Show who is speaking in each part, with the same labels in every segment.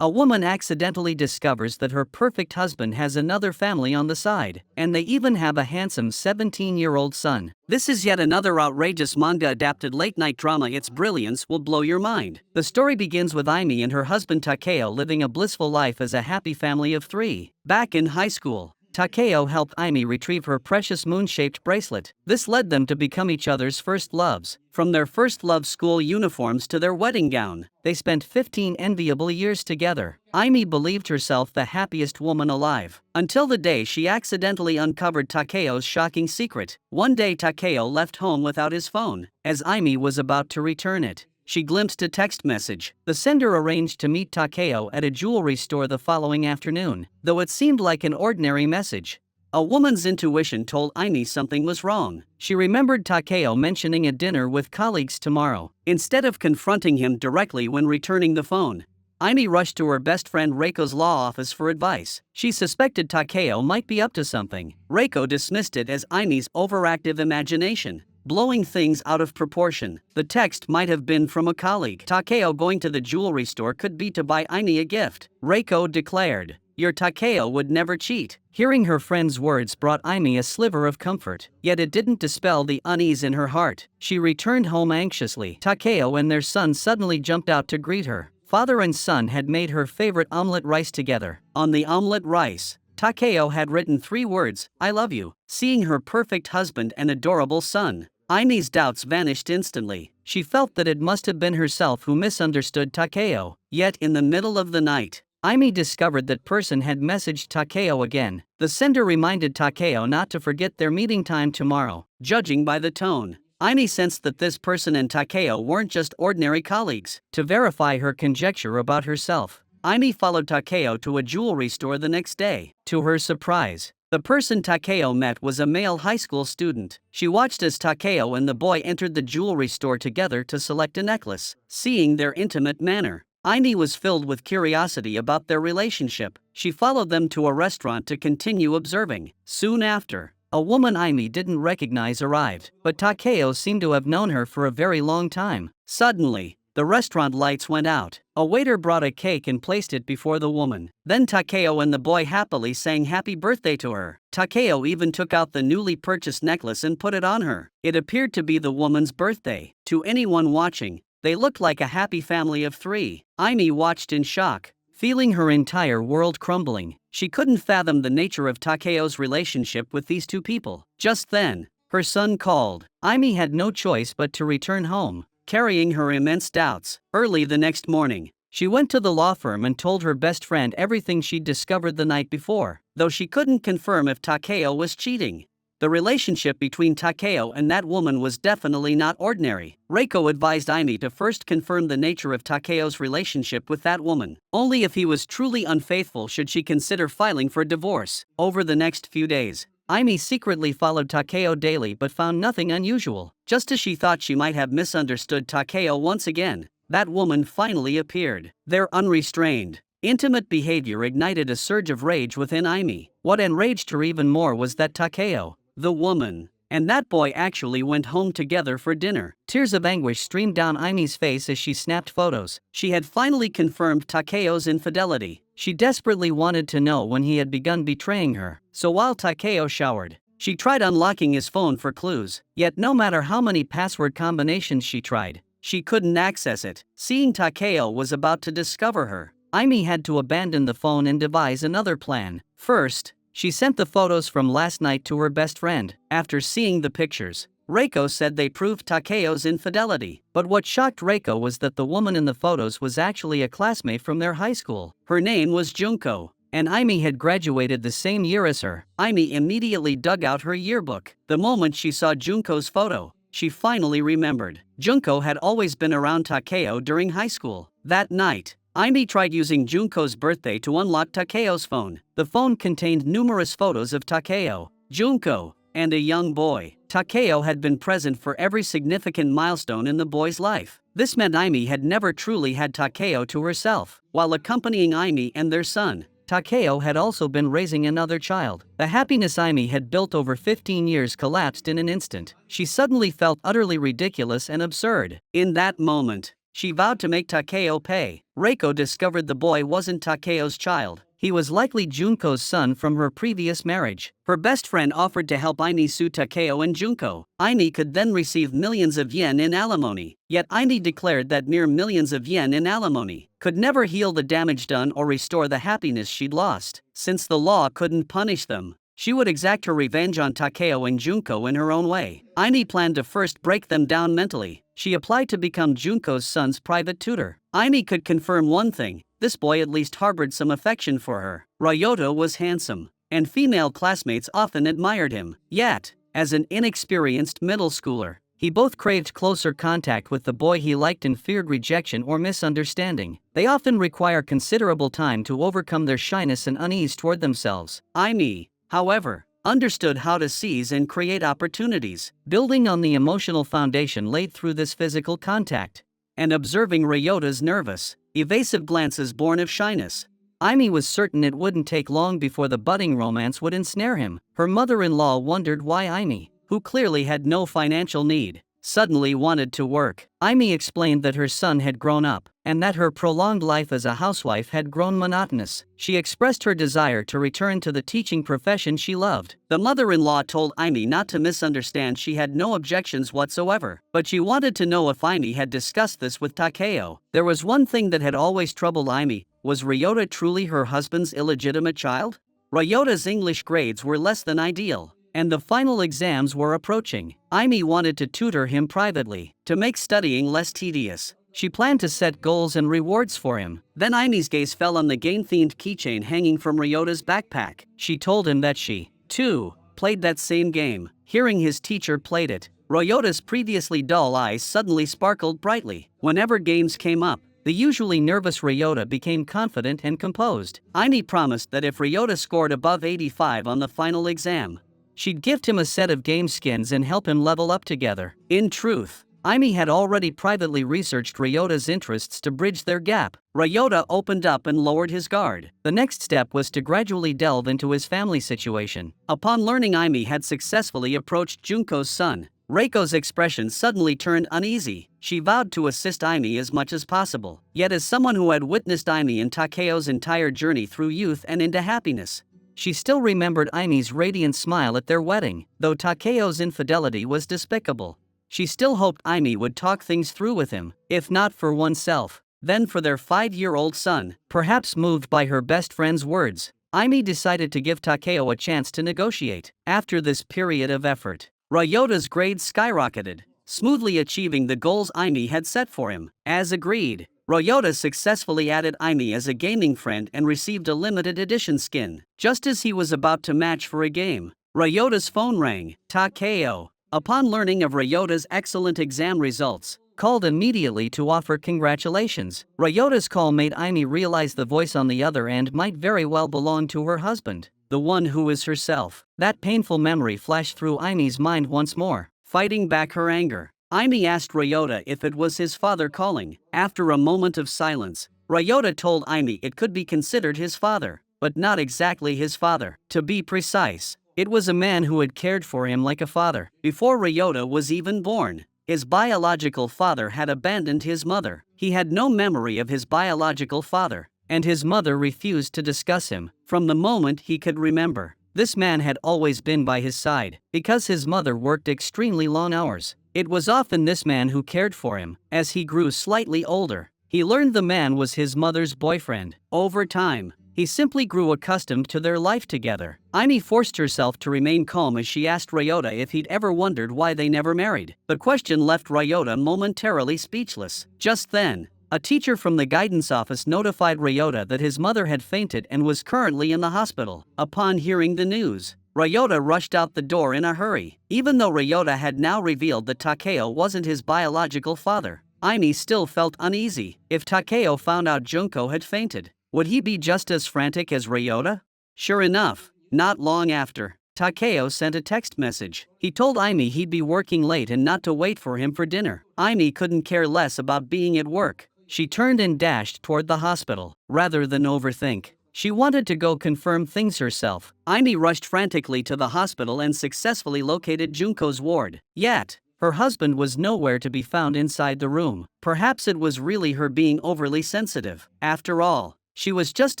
Speaker 1: A woman accidentally discovers that her perfect husband has another family on the side, and they even have a handsome 17-year-old son. This is yet another outrageous manga-adapted late-night drama. Its brilliance will blow your mind. The story begins with Aimi and her husband Takeo living a blissful life as a happy family of three. Back in high school, Takeo helped Aimi retrieve her precious moon-shaped bracelet. This led them to become each other's first loves. From their first love school uniforms to their wedding gown, they spent 15 enviable years together. Aimi believed herself the happiest woman alive, until the day she accidentally uncovered Takeo's shocking secret. One day Takeo left home without his phone. As Aimi was about to return it, she glimpsed a text message. The sender arranged to meet Takeo at a jewelry store the following afternoon, though it seemed like an ordinary message. A woman's intuition told Aimi something was wrong. She remembered Takeo mentioning a dinner with colleagues tomorrow. Instead of confronting him directly when returning the phone, Aimi rushed to her best friend Reiko's law office for advice. She suspected Takeo might be up to something. Reiko dismissed it as Aimi's overactive imagination, blowing things out of proportion. The text might have been from a colleague. Takeo going to the jewelry store could be to buy Aimi a gift. Reiko declared, "Your Takeo would never cheat." Hearing her friend's words brought Aimi a sliver of comfort, yet it didn't dispel the unease in her heart. She returned home anxiously. Takeo and their son suddenly jumped out to greet her. Father and son had made her favorite omelette rice together. On the omelette rice, Takeo had written 3 words, "I love you." Seeing her perfect husband and adorable son, Aimi's doubts vanished instantly. She felt that it must have been herself who misunderstood Takeo. Yet in the middle of the night, Aimi discovered that person had messaged Takeo again. The sender reminded Takeo not to forget their meeting time tomorrow. Judging by the tone, Aimi sensed that this person and Takeo weren't just ordinary colleagues. To verify her conjecture about herself, Aimi followed Takeo to a jewelry store the next day. To her surprise, the person Takeo met was a male high school student. She watched as Takeo and the boy entered the jewelry store together to select a necklace. Seeing their intimate manner, Aimi was filled with curiosity about their relationship. She followed them to a restaurant to continue observing. Soon after, a woman Aimi didn't recognize arrived, but Takeo seemed to have known her for a very long time. Suddenly, the restaurant lights went out. A waiter brought a cake and placed it before the woman. Then Takeo and the boy happily sang happy birthday to her. Takeo even took out the newly purchased necklace and put it on her. It appeared to be the woman's birthday. To anyone watching, they looked like a happy family of 3. Aimi watched in shock, feeling her entire world crumbling. She couldn't fathom the nature of Takeo's relationship with these 2 people. Just then, her son called. Aimi had no choice but to return home, carrying her immense doubts. Early the next morning, she went to the law firm and told her best friend everything she'd discovered the night before, though she couldn't confirm if Takeo was cheating. The relationship between Takeo and that woman was definitely not ordinary. Reiko advised Aimi to first confirm the nature of Takeo's relationship with that woman. Only if he was truly unfaithful should she consider filing for divorce. Over the next few days, Aimi secretly followed Takeo daily but found nothing unusual. Just as she thought she might have misunderstood Takeo once again, that woman finally appeared. Their unrestrained, intimate behavior ignited a surge of rage within Aimi. What enraged her even more was that Takeo, the woman, and that boy actually went home together for dinner. Tears of anguish streamed down Aimi's face as she snapped photos. She had finally confirmed Takeo's infidelity. She desperately wanted to know when he had begun betraying her. So while Takeo showered, she tried unlocking his phone for clues. Yet no matter how many password combinations she tried, she couldn't access it. Seeing Takeo was about to discover her, Aimi had to abandon the phone and devise another plan. First, she sent the photos from last night to her best friend. After seeing the pictures, Reiko said they proved Takeo's infidelity. But what shocked Reiko was that the woman in the photos was actually a classmate from their high school. Her name was Junko, and Aimi had graduated the same year as her. Aimi immediately dug out her yearbook. The moment she saw Junko's photo, she finally remembered. Junko had always been around Takeo during high school. That night, Aimi tried using Junko's birthday to unlock Takeo's phone. The phone contained numerous photos of Takeo, Junko, and a young boy. Takeo had been present for every significant milestone in the boy's life. This meant Aimi had never truly had Takeo to herself. While accompanying Aimi and their son, Takeo had also been raising another child. The happiness Aimi had built over 15 years collapsed in an instant. She suddenly felt utterly ridiculous and absurd. In that moment, She vowed to make Takeo pay. Reiko discovered the boy wasn't Takeo's child. He was likely Junko's son from her previous marriage. Her best friend offered to help Aimi sue Takeo and Junko. Aimi could then receive millions of yen in alimony. Yet Aimi declared that mere millions of yen in alimony could never heal the damage done or restore the happiness she'd lost. Since the law couldn't punish them, she would exact her revenge on Takeo and Junko in her own way. Aimi planned to first break them down mentally. She applied to become Junko's son's private tutor. Aimi could confirm one thing: this boy at least harbored some affection for her. Ryota was handsome, and female classmates often admired him. Yet, as an inexperienced middle schooler, he both craved closer contact with the boy he liked and feared rejection or misunderstanding. They often require considerable time to overcome their shyness and unease toward themselves. Aimi, however, understood how to seize and create opportunities, building on the emotional foundation laid through this physical contact, and observing Ryota's nervous, evasive glances born of shyness. Aimi was certain it wouldn't take long before the budding romance would ensnare him. Her mother-in-law wondered why Aimi, who clearly had no financial need, suddenly wanted to work. Aimi explained that her son had grown up, and that her prolonged life as a housewife had grown monotonous. She expressed her desire to return to the teaching profession she loved. The mother-in-law told Aimi not to misunderstand. She had no objections whatsoever, but she wanted to know if Aimi had discussed this with Takeo. There was one thing that had always troubled Aimi: was Ryota truly her husband's illegitimate child? Ryota's English grades were less than ideal, and the final exams were approaching. Aimi wanted to tutor him privately, to make studying less tedious. She planned to set goals and rewards for him. Then Aimi's gaze fell on the game-themed keychain hanging from Ryota's backpack. She told him that she, too, played that same game. Hearing his teacher played it, Ryota's previously dull eyes suddenly sparkled brightly. Whenever games came up, the usually nervous Ryota became confident and composed. Aimi promised that if Ryota scored above 85 on the final exam, she'd gift him a set of game skins and help him level up together. In truth, Aimi had already privately researched Ryota's interests to bridge their gap. Ryota opened up and lowered his guard. The next step was to gradually delve into his family situation. Upon learning Aimi had successfully approached Junko's son, Reiko's expression suddenly turned uneasy. She vowed to assist Aimi as much as possible. Yet as someone who had witnessed Aimi and Takeo's entire journey through youth and into happiness, she still remembered Aimi's radiant smile at their wedding. Though Takeo's infidelity was despicable, she still hoped Aimi would talk things through with him, if not for oneself, then for their 5-year-old son. Perhaps moved by her best friend's words, Aimi decided to give Takeo a chance to negotiate. After this period of effort, Ryota's grades skyrocketed, smoothly achieving the goals Aimi had set for him. As agreed, Ryota successfully added Aimi as a gaming friend and received a limited edition skin. Just as he was about to match for a game, Ryota's phone rang. Takeo, upon learning of Ryota's excellent exam results, called immediately to offer congratulations. Ryota's call made Aimi realize the voice on the other end might very well belong to her husband, the one who is herself. That painful memory flashed through Aimi's mind once more. Fighting back her anger, Aimi asked Ryota if it was his father calling. After a moment of silence, Ryota told Aimi it could be considered his father, but not exactly his father. To be precise, it was a man who had cared for him like a father. Before Ryota was even born, his biological father had abandoned his mother. He had no memory of his biological father, and his mother refused to discuss him. From the moment he could remember, this man had always been by his side. Because his mother worked extremely long hours, it was often this man who cared for him. As he grew slightly older, he learned the man was his mother's boyfriend. Over time, he simply grew accustomed to their life together. Aimi forced herself to remain calm as she asked Ryota if he'd ever wondered why they never married. The question left Ryota momentarily speechless. Just then, a teacher from the guidance office notified Ryota that his mother had fainted and was currently in the hospital. Upon hearing the news, Ryota rushed out the door in a hurry. Even though Ryota had now revealed that Takeo wasn't his biological father, Aimi still felt uneasy. If Takeo found out Junko had fainted, would he be just as frantic as Ryota? Sure enough, not long after, Takeo sent a text message. He told Aimi he'd be working late and not to wait for him for dinner. Aimi couldn't care less about being at work. She turned and dashed toward the hospital. Rather than overthink, she wanted to go confirm things herself. Aimi rushed frantically to the hospital and successfully located Junko's ward. Yet, Her husband was nowhere to be found inside the room. Perhaps it was really her being overly sensitive. After all, she was just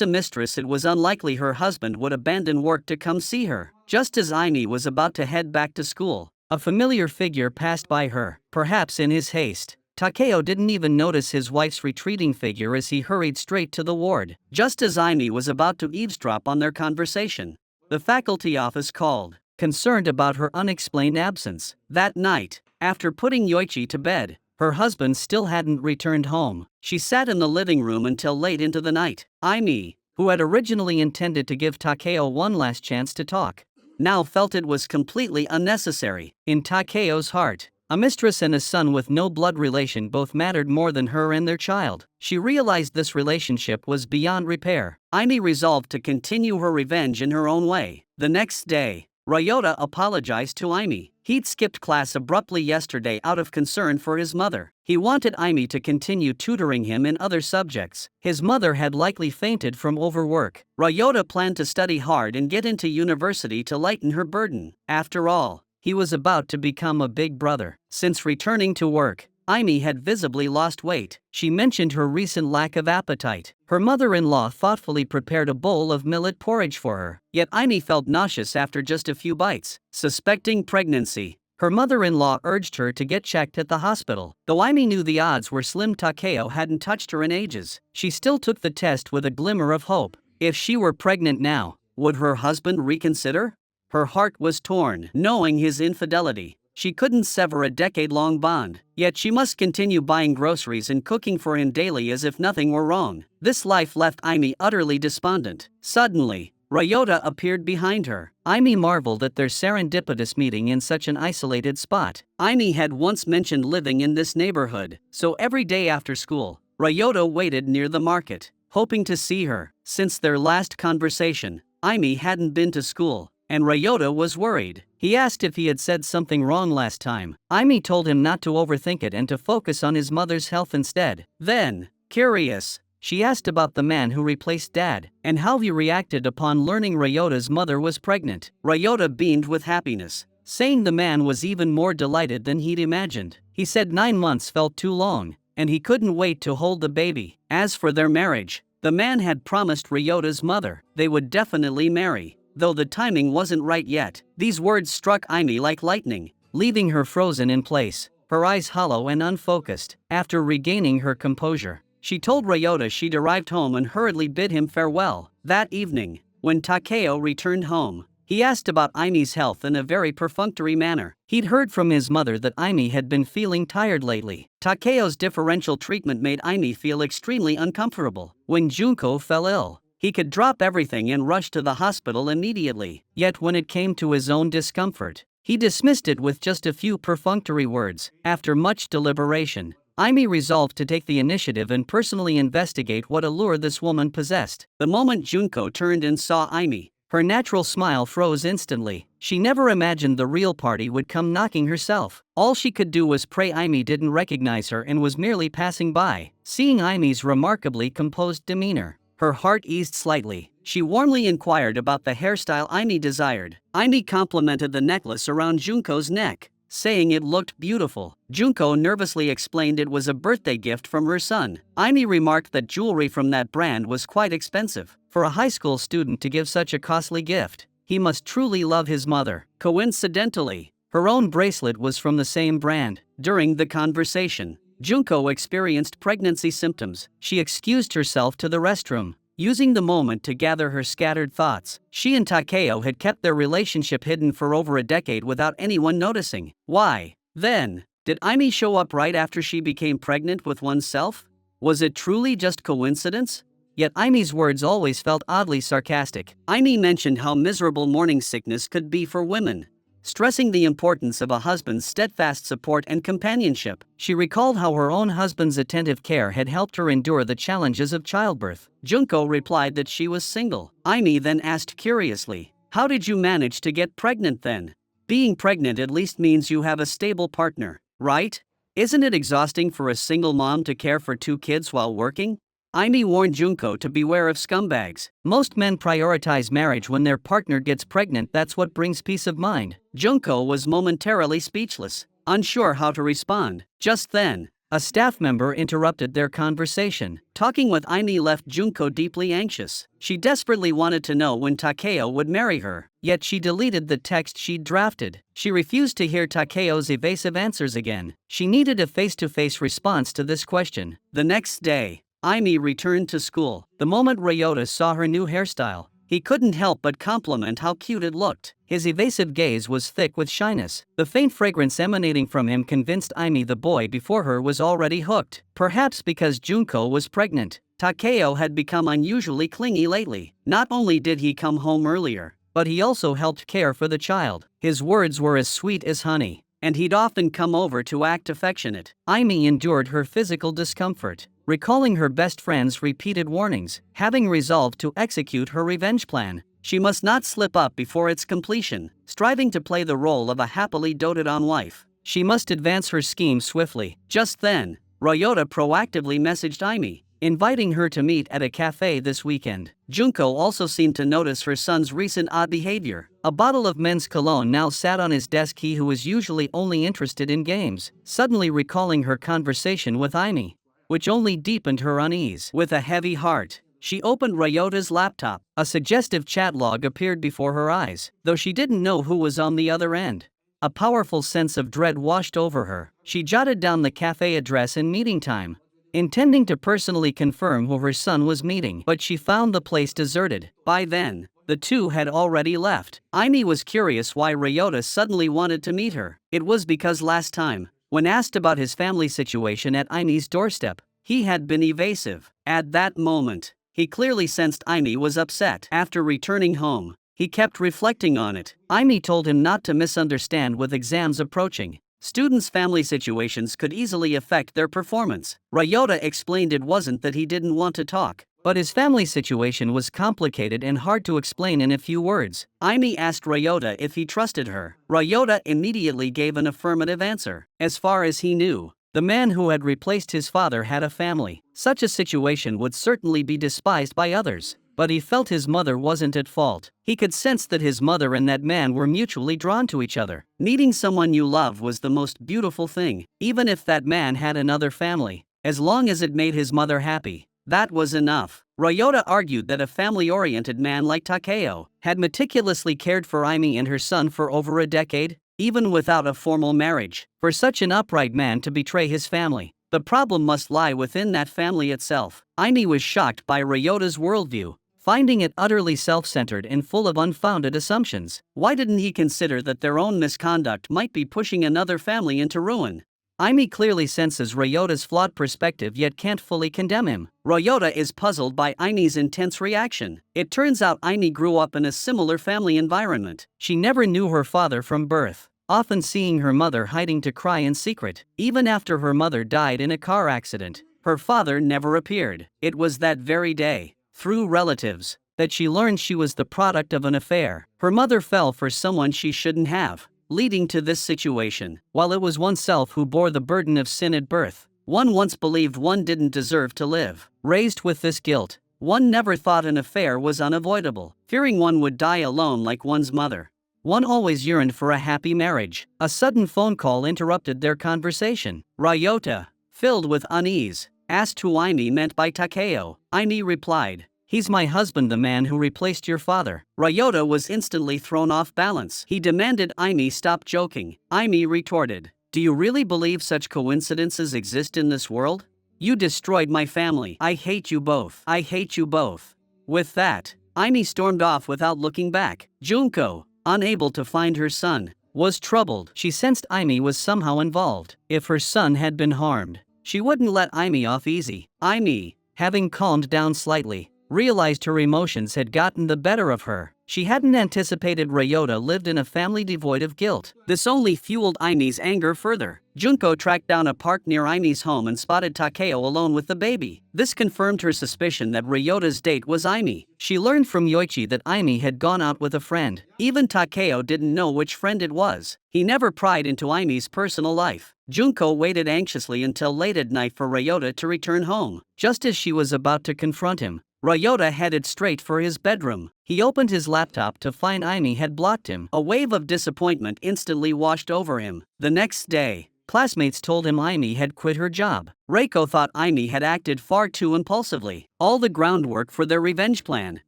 Speaker 1: a mistress. It was unlikely her husband would abandon work to come see her. Just as Amy was about to head back to school, a familiar figure passed by her. Perhaps in his haste, Takeo didn't even notice his wife's retreating figure as he hurried straight to the ward. Just as Amy was about to eavesdrop on their conversation, the faculty office called, concerned about her unexplained absence. That night, after putting Yoichi to bed, her husband still hadn't returned home. She sat in the living room until late into the night. Amy, who had originally intended to give Takeo one last chance to talk, now felt it was completely unnecessary. In Takeo's heart, a mistress and a son with no blood relation both mattered more than her and their child. She realized this relationship was beyond repair. Amy resolved to continue her revenge in her own way. The next day, Ryota apologized to Amy. He'd skipped class abruptly yesterday out of concern for his mother. He wanted Amy to continue tutoring him in other subjects. His mother had likely fainted from overwork. Ryota planned to study hard and get into university to lighten her burden. After all, he was about to become a big brother. Since returning to work, Amy had visibly lost weight. She mentioned her recent lack of appetite. Her mother-in-law thoughtfully prepared a bowl of millet porridge for her. Yet Amy felt nauseous after just a few bites. Suspecting pregnancy, her mother-in-law urged her to get checked at the hospital. Though Amy knew the odds were slim, Takeo hadn't touched her in ages. She still took the test with a glimmer of hope. If she were pregnant now, would her husband reconsider? Her heart was torn. Knowing his infidelity, she couldn't sever a decade-long bond. Yet she must continue buying groceries and cooking for him daily as if nothing were wrong. This life left Amy utterly despondent. Suddenly, Ryota appeared behind her. Amy marveled at their serendipitous meeting in such an isolated spot. Amy had once mentioned living in this neighborhood, so every day after school, Ryota waited near the market, hoping to see her. Since their last conversation, Amy hadn't been to school, and Ryota was worried. He asked if he had said something wrong last time. Amy told him not to overthink it and to focus on his mother's health instead. Then, curious, she asked about the man who replaced Dad, and how he reacted upon learning Ryota's mother was pregnant. Ryota beamed with happiness, saying the man was even more delighted than he'd imagined. He said 9 months felt too long, and he couldn't wait to hold the baby. As for their marriage, the man had promised Ryota's mother they would definitely marry, though the timing wasn't right yet. These words struck Amy like lightning, leaving her frozen in place, her eyes hollow and unfocused. After regaining her composure, she told Ryota she'd arrived home and hurriedly bid him farewell. That evening, when Takeo returned home, he asked about Amy's health in a very perfunctory manner. He'd heard from his mother that Amy had been feeling tired lately. Takeo's differential treatment made Amy feel extremely uncomfortable. When Junko fell ill, he could drop everything and rush to the hospital immediately. Yet when it came to his own discomfort, he dismissed it with just a few perfunctory words. After much deliberation, Amy resolved to take the initiative and personally investigate what allure this woman possessed. The moment Junko turned and saw Amy, her natural smile froze instantly. She never imagined the real party would come knocking herself. All she could do was pray Amy didn't recognize her and was merely passing by. Seeing Amy's remarkably composed demeanor, her heart eased slightly. She warmly inquired about the hairstyle Amy desired. Amy complimented the necklace around Junko's neck, saying it looked beautiful. Junko nervously explained it was a birthday gift from her son. Amy remarked that jewelry from that brand was quite expensive. For a high school student to give such a costly gift, he must truly love his mother. Coincidentally, her own bracelet was from the same brand. During the conversation, Junko experienced pregnancy symptoms. She excused herself to the restroom, using the moment to gather her scattered thoughts. She and Takeo had kept their relationship hidden for over a decade without anyone noticing. Why, then, did Amy show up right after she became pregnant with oneself? Was it truly just coincidence? Yet Amy's words always felt oddly sarcastic. Amy mentioned how miserable morning sickness could be for women, stressing the importance of a husband's steadfast support and companionship. She recalled how her own husband's attentive care had helped her endure the challenges of childbirth. Junko replied that she was single. Amy then asked curiously, "How did you manage to get pregnant then? Being pregnant at least means you have a stable partner, right? Isn't it exhausting for a single mom to care for 2 kids while working?" Amy warned Junko to beware of scumbags. Most men prioritize marriage when their partner gets pregnant. That's what brings peace of mind. Junko was momentarily speechless. unsure how to respond. Just then, a staff member interrupted their conversation. Talking with Aimee left Junko deeply anxious. She desperately wanted to know when Takeo would marry her, yet she deleted the text she'd drafted. She refused to hear Takeo's evasive answers again. She needed a face-to-face response to this question. The next day, Aimee returned to school. The moment Ryota saw her new hairstyle, he couldn't help but compliment how cute it looked. His evasive gaze was thick with shyness. The faint fragrance emanating from him convinced Aimee the boy before her was already hooked. Perhaps because Junko was pregnant, Takeo had become unusually clingy lately. Not only did he come home earlier, but he also helped care for the child. His words were as sweet as honey, and he'd often come over to act affectionate. Aimee endured her physical discomfort, recalling her best friend's repeated warnings. Having resolved to execute her revenge plan, she must not slip up before its completion. Striving to play the role of a happily doted-on wife, she must advance her scheme swiftly. Just then, Ryota proactively messaged Aimee, inviting her to meet at a cafe this weekend. Junko also seemed to notice her son's recent odd behavior. A bottle of men's cologne now sat on his desk. He, who was usually only interested in games, suddenly recalling her conversation with Aimee, which only deepened her unease. With a heavy heart, she opened Ryota's laptop. A suggestive chat log appeared before her eyes, though she didn't know who was on the other end. A powerful sense of dread washed over her. She jotted down the cafe address and meeting time, intending to personally confirm who her son was meeting, but she found the place deserted. By then, the two had already left. Aimee was curious why Ryota suddenly wanted to meet her. It was because last time, when asked about his family situation at Aimee's doorstep, he had been evasive. At that moment, he clearly sensed Aimee was upset. After returning home, he kept reflecting on it. Aimee told him not to misunderstand. With exams approaching, students' family situations could easily affect their performance. Ryota explained it wasn't that he didn't want to talk, but his family situation was complicated and hard to explain in a few words. Aimee asked Ryota if he trusted her. Ryota immediately gave an affirmative answer. As far as he knew, the man who had replaced his father had a family. Such a situation would certainly be despised by others, but he felt his mother wasn't at fault. He could sense that his mother and that man were mutually drawn to each other. Meeting someone you love was the most beautiful thing, even if that man had another family. As long as it made his mother happy, that was enough. Ryota argued that a family-oriented man like Takeo had meticulously cared for Aimee and her son for over a decade, even without a formal marriage. For such an upright man to betray his family, the problem must lie within that family itself. Aimee was shocked by Ryota's worldview, finding it utterly self-centered and full of unfounded assumptions. Why didn't he consider that their own misconduct might be pushing another family into ruin? Aimee clearly senses Ryota's flawed perspective yet can't fully condemn him. Ryota is puzzled by Aimee's intense reaction. It turns out Aimee grew up in a similar family environment. She never knew her father from birth, often seeing her mother hiding to cry in secret. Even after her mother died in a car accident, her father never appeared. It was that very day, through relatives, that she learned she was the product of an affair. Her mother fell for someone she shouldn't have, leading to this situation. While it was oneself who bore the burden of sin at birth, one once believed one didn't deserve to live. Raised with this guilt, one never thought an affair was unavoidable. Fearing one would die alone like one's mother, one always yearned for a happy marriage. A sudden phone call interrupted their conversation. Ryota, filled with unease, asked who Aimee meant by Takeo. Aimee replied, "He's my husband, the man who replaced your father." Ryota was instantly thrown off balance. He demanded Aimee stop joking. Aimee retorted, "Do you really believe such coincidences exist in this world? You destroyed my family. I hate you both. I hate you both." With that, Aimee stormed off without looking back. Junko, unable to find her son, was troubled. She sensed Aimee was somehow involved. If her son had been harmed, she wouldn't let Aimee off easy. Aimee, having calmed down slightly, realized her emotions had gotten the better of her. She hadn't anticipated Ryota lived in a family devoid of guilt. This only fueled Aimee's anger further. Junko tracked down a park near Aimee's home and spotted Takeo alone with the baby. This confirmed her suspicion that Ryota's date was Aimee. She learned from Yoichi that Aimee had gone out with a friend. Even Takeo didn't know which friend it was. He never pried into Aimee's personal life. Junko waited anxiously until late at night for Ryota to return home. Just as she was about to confront him, Ryota headed straight for his bedroom. He opened his laptop to find Aimi had blocked him. A wave of disappointment instantly washed over him. The next day, classmates told him Aimi had quit her job. Reiko thought Aimi had acted far too impulsively. All the groundwork for their revenge plan,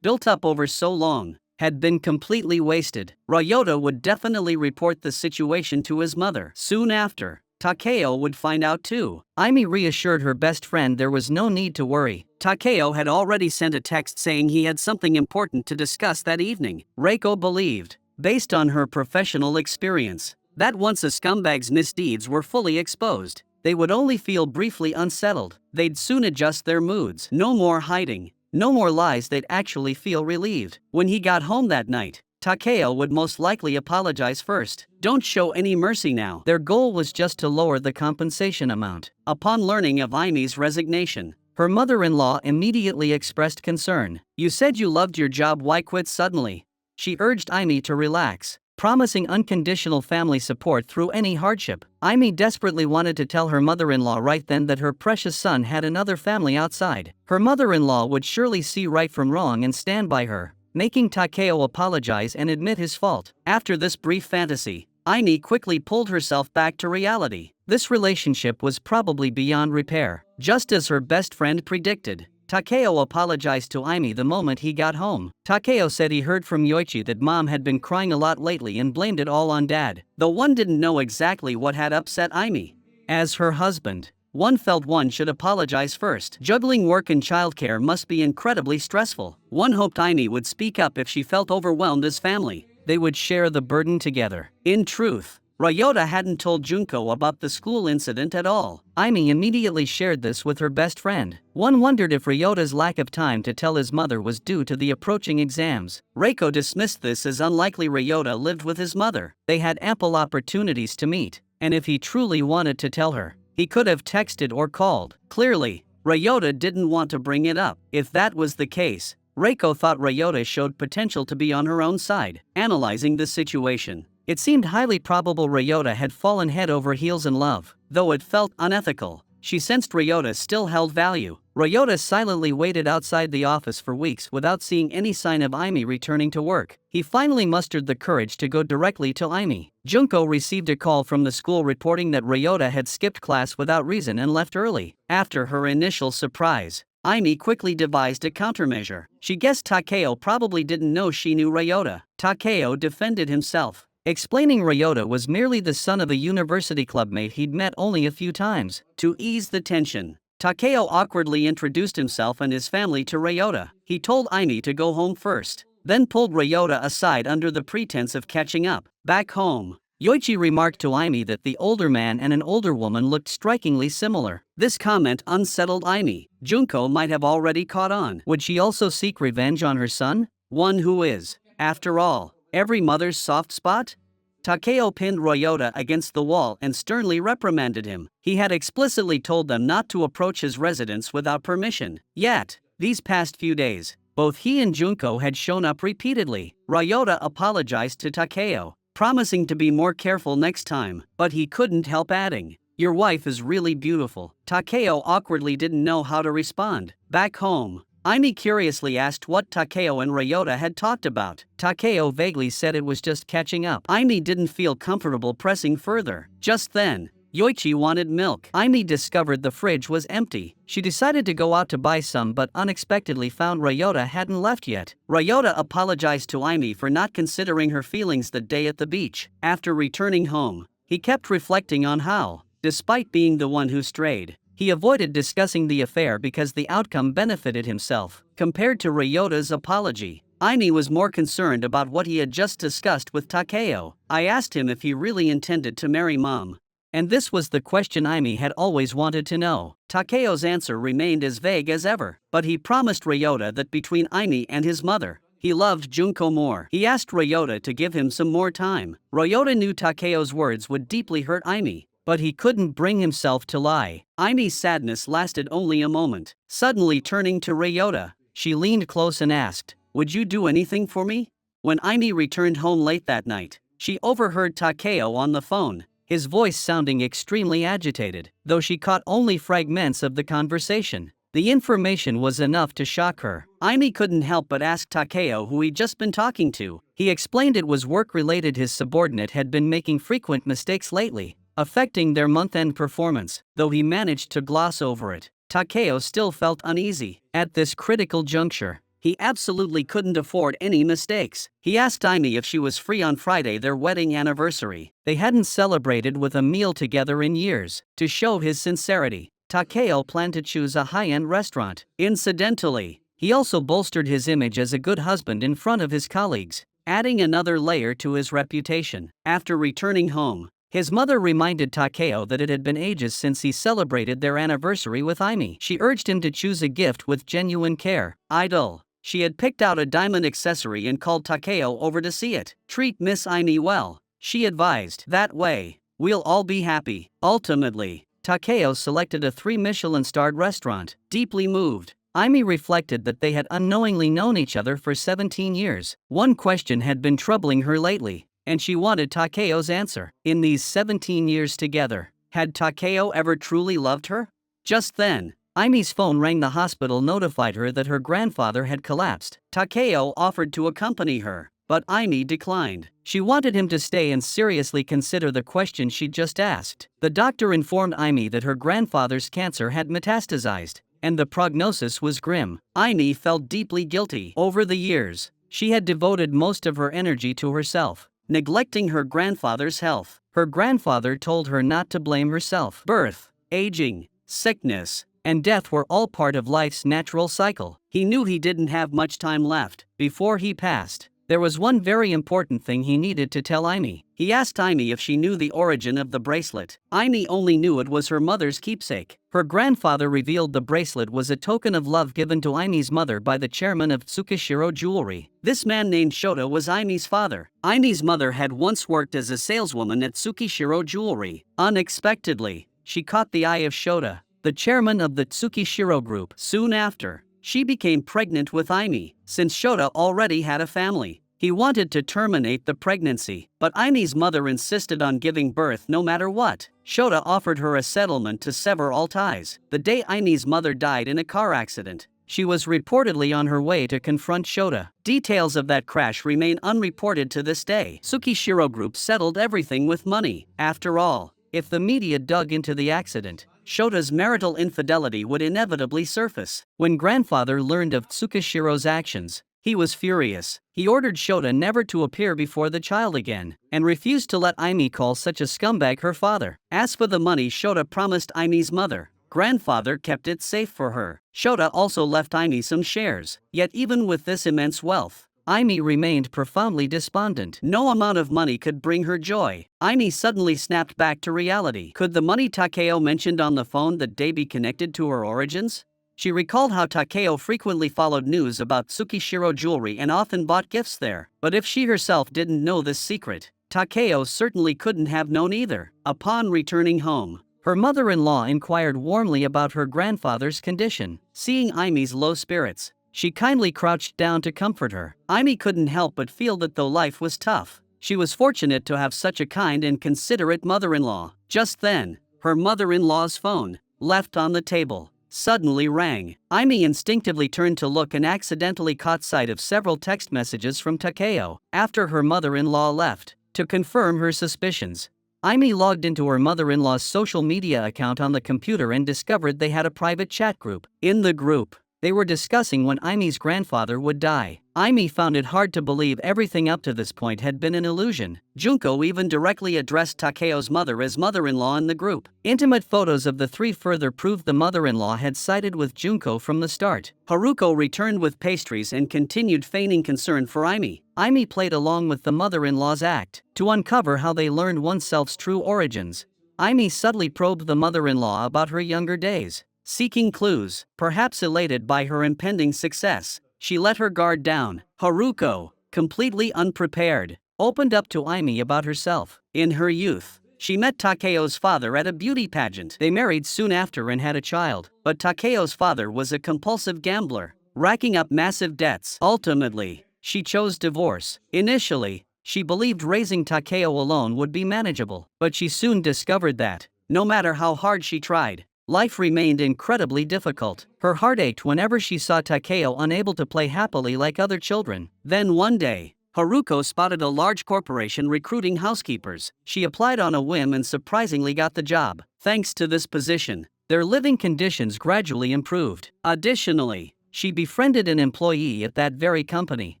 Speaker 1: built up over so long, had been completely wasted. Ryota would definitely report the situation to his mother. Soon after, Takeo would find out too. Aimi reassured her best friend there was no need to worry. Takeo had already sent a text saying he had something important to discuss that evening. Reiko believed, based on her professional experience, that once a scumbag's misdeeds were fully exposed, they would only feel briefly unsettled. They'd soon adjust their moods. No more hiding, no more lies, they'd actually feel relieved. When he got home that night, Takeo would most likely apologize first. Don't show any mercy now. Their goal was just to lower the compensation amount. Upon learning of Aimi's resignation, her mother-in-law immediately expressed concern. You said you loved your job, why quit suddenly? She urged Aimi to relax, promising unconditional family support through any hardship. Aimi desperately wanted to tell her mother-in-law right then that her precious son had another family outside. Her mother-in-law would surely see right from wrong and stand by her, making Takeo apologize and admit his fault. After this brief fantasy, Aimi quickly pulled herself back to reality. This relationship was probably beyond repair. Just as her best friend predicted, Takeo apologized to Aimi the moment he got home. Takeo said he heard from Yoichi that mom had been crying a lot lately and blamed it all on dad, though one didn't know exactly what had upset Aimi. As her husband, one felt one should apologize first. Juggling work and childcare must be incredibly stressful. One hoped Aimi would speak up if she felt overwhelmed as family. They would share the burden together. In truth, Ryota hadn't told Junko about the school incident at all. Aimi immediately shared this with her best friend. One wondered if Ryota's lack of time to tell his mother was due to the approaching exams. Reiko dismissed this as unlikely. Ryota lived with his mother. They had ample opportunities to meet, and if he truly wanted to tell her, he could have texted or called. Clearly, Ryota didn't want to bring it up. If that was the case, Reiko thought Ryota showed potential to be on her own side. Analyzing the situation, it seemed highly probable Ryota had fallen head over heels in love. Though it felt unethical, she sensed Ryota still held value. Ryota silently waited outside the office for weeks without seeing any sign of Aimi returning to work. He finally mustered the courage to go directly to Aimi. Junko received a call from the school reporting that Ryota had skipped class without reason and left early. After her initial surprise, Aimi quickly devised a countermeasure. She guessed Takeo probably didn't know she knew Ryota. Takeo defended himself, explaining Ryota was merely the son of a university clubmate he'd met only a few times. To ease the tension, Takeo awkwardly introduced himself and his family to Ryota. He told Aimi to go home first, then pulled Ryota aside under the pretense of catching up. Back home, Yoichi remarked to Aimi that the older man and an older woman looked strikingly similar. This comment unsettled Aimi. Junko might have already caught on. Would she also seek revenge on her son? One who is, after all, every mother's soft spot? Takeo pinned Ryota against the wall and sternly reprimanded him. He had explicitly told them not to approach his residence without permission. Yet, these past few days, both he and Junko had shown up repeatedly. Ryota apologized to Takeo, promising to be more careful next time, but he couldn't help adding, "Your wife is really beautiful." Takeo awkwardly didn't know how to respond. Back home, Aimi curiously asked what Takeo and Ryota had talked about. Takeo vaguely said it was just catching up. Aimi didn't feel comfortable pressing further. Just then, Yoichi wanted milk. Aimi discovered the fridge was empty. She decided to go out to buy some but unexpectedly found Ryota hadn't left yet. Ryota apologized to Aimi for not considering her feelings that day at the beach. After returning home, he kept reflecting on how, despite being the one who strayed, he avoided discussing the affair because the outcome benefited himself. Compared to Ryota's apology, Aimi was more concerned about what he had just discussed with Takeo. I asked him if he really intended to marry mom. And this was the question Aimi had always wanted to know. Takeo's answer remained as vague as ever, but he promised Ryota that between Aimi and his mother, he loved Junko more. He asked Ryota to give him some more time. Ryota knew Takeo's words would deeply hurt Aimi, but he couldn't bring himself to lie. Aimi's sadness lasted only a moment. Suddenly turning to Ryota, she leaned close and asked, "Would you do anything for me?" When Aimi returned home late that night, she overheard Takeo on the phone, his voice sounding extremely agitated, though she caught only fragments of the conversation. The information was enough to shock her. Aimee couldn't help but ask Takeo who he'd just been talking to. He explained it was work-related. His subordinate had been making frequent mistakes lately, affecting their month-end performance. Though he managed to gloss over it, Takeo still felt uneasy. At this critical juncture, he absolutely couldn't afford any mistakes. He asked Aimee if she was free on Friday, their wedding anniversary. They hadn't celebrated with a meal together in years. To show his sincerity, Takeo planned to choose a high-end restaurant. Incidentally, he also bolstered his image as a good husband in front of his colleagues, adding another layer to his reputation. After returning home, his mother reminded Takeo that it had been ages since he celebrated their anniversary with Aimee. She urged him to choose a gift with genuine care. Idle. She had picked out a diamond accessory and called Takeo over to see it. Treat Miss Aimee well, she advised. That way, we'll all be happy. Ultimately, Takeo selected a 3-Michelin-starred restaurant. Deeply moved, Aimee reflected that they had unknowingly known each other for 17 years. One question had been troubling her lately, and she wanted Takeo's answer. In these 17 years together, had Takeo ever truly loved her? Just then, Aimee's phone rang. The hospital notified her that her grandfather had collapsed. Takeo offered to accompany her, but Aimee declined. She wanted him to stay and seriously consider the question she'd just asked. The doctor informed Aimee that her grandfather's cancer had metastasized, and the prognosis was grim. Aimee felt deeply guilty. Over the years, she had devoted most of her energy to herself, neglecting her grandfather's health. Her grandfather told her not to blame herself. Birth, aging, sickness, and death were all part of life's natural cycle. He knew he didn't have much time left. Before he passed, there was one very important thing he needed to tell Aimee. He asked Aimee if she knew the origin of the bracelet. Aimee only knew it was her mother's keepsake. Her grandfather revealed the bracelet was a token of love given to Aimee's mother by the chairman of Tsukishiro Jewelry. This man named Shota was Aimee's father. Aimee's mother had once worked as a saleswoman at Tsukishiro Jewelry. Unexpectedly, she caught the eye of Shota, the chairman of the Tsukishiro Group. Soon after, she became pregnant with Aimee. Since Shota already had a family, he wanted to terminate the pregnancy, but Aimee's mother insisted on giving birth no matter what. Shota offered her a settlement to sever all ties. The day Aimee's mother died in a car accident, she was reportedly on her way to confront Shota. Details of that crash remain unreported to this day. Tsukishiro Group settled everything with money. After all, if the media dug into the accident, Shota's marital infidelity would inevitably surface. When grandfather learned of Tsukishiro's actions, he was furious. He ordered Shota never to appear before the child again, and refused to let Aimee call such a scumbag her father. As for the money Shota promised Aimee's mother, grandfather kept it safe for her. Shota also left Aimee some shares. Yet even with this immense wealth, Aimee remained profoundly despondent. No amount of money could bring her joy. Aimee suddenly snapped back to reality. Could the money Takeo mentioned on the phone that day be connected to her origins? She recalled how Takeo frequently followed news about Tsukishiro Jewelry and often bought gifts there. But if she herself didn't know this secret, Takeo certainly couldn't have known either. Upon returning home, her mother-in-law inquired warmly about her grandfather's condition. Seeing Aimee's low spirits, she kindly crouched down to comfort her. Aimee couldn't help but feel that though life was tough, she was fortunate to have such a kind and considerate mother-in-law. Just then, her mother-in-law's phone, left on the table, suddenly rang. Aimee instinctively turned to look and accidentally caught sight of several text messages from Takeo. After her mother-in-law left, to confirm her suspicions, Aimee logged into her mother-in-law's social media account on the computer and discovered they had a private chat group. In the group, they were discussing when Aimee's grandfather would die. Aimee found it hard to believe everything up to this point had been an illusion. Junko even directly addressed Takeo's mother as mother-in-law in the group. Intimate photos of the three further proved the mother-in-law had sided with Junko from the start. Haruko returned with pastries and continued feigning concern for Aimee. Aimee played along with the mother-in-law's act. To uncover how they learned oneself's true origins, Aimee subtly probed the mother-in-law about her younger days. Seeking clues, perhaps elated by her impending success, she let her guard down. Haruko, completely unprepared, opened up to Aimee about herself. In her youth, she met Takeo's father at a beauty pageant. They married soon after and had a child, but Takeo's father was a compulsive gambler, racking up massive debts. Ultimately, she chose divorce. Initially, she believed raising Takeo alone would be manageable, but she soon discovered that, no matter how hard she tried, life remained incredibly difficult. Her heart ached whenever she saw Takeo unable to play happily like other children. Then one day, Haruko spotted a large corporation recruiting housekeepers. She applied on a whim and surprisingly got the job. Thanks to this position, their living conditions gradually improved. Additionally, she befriended an employee at that very company.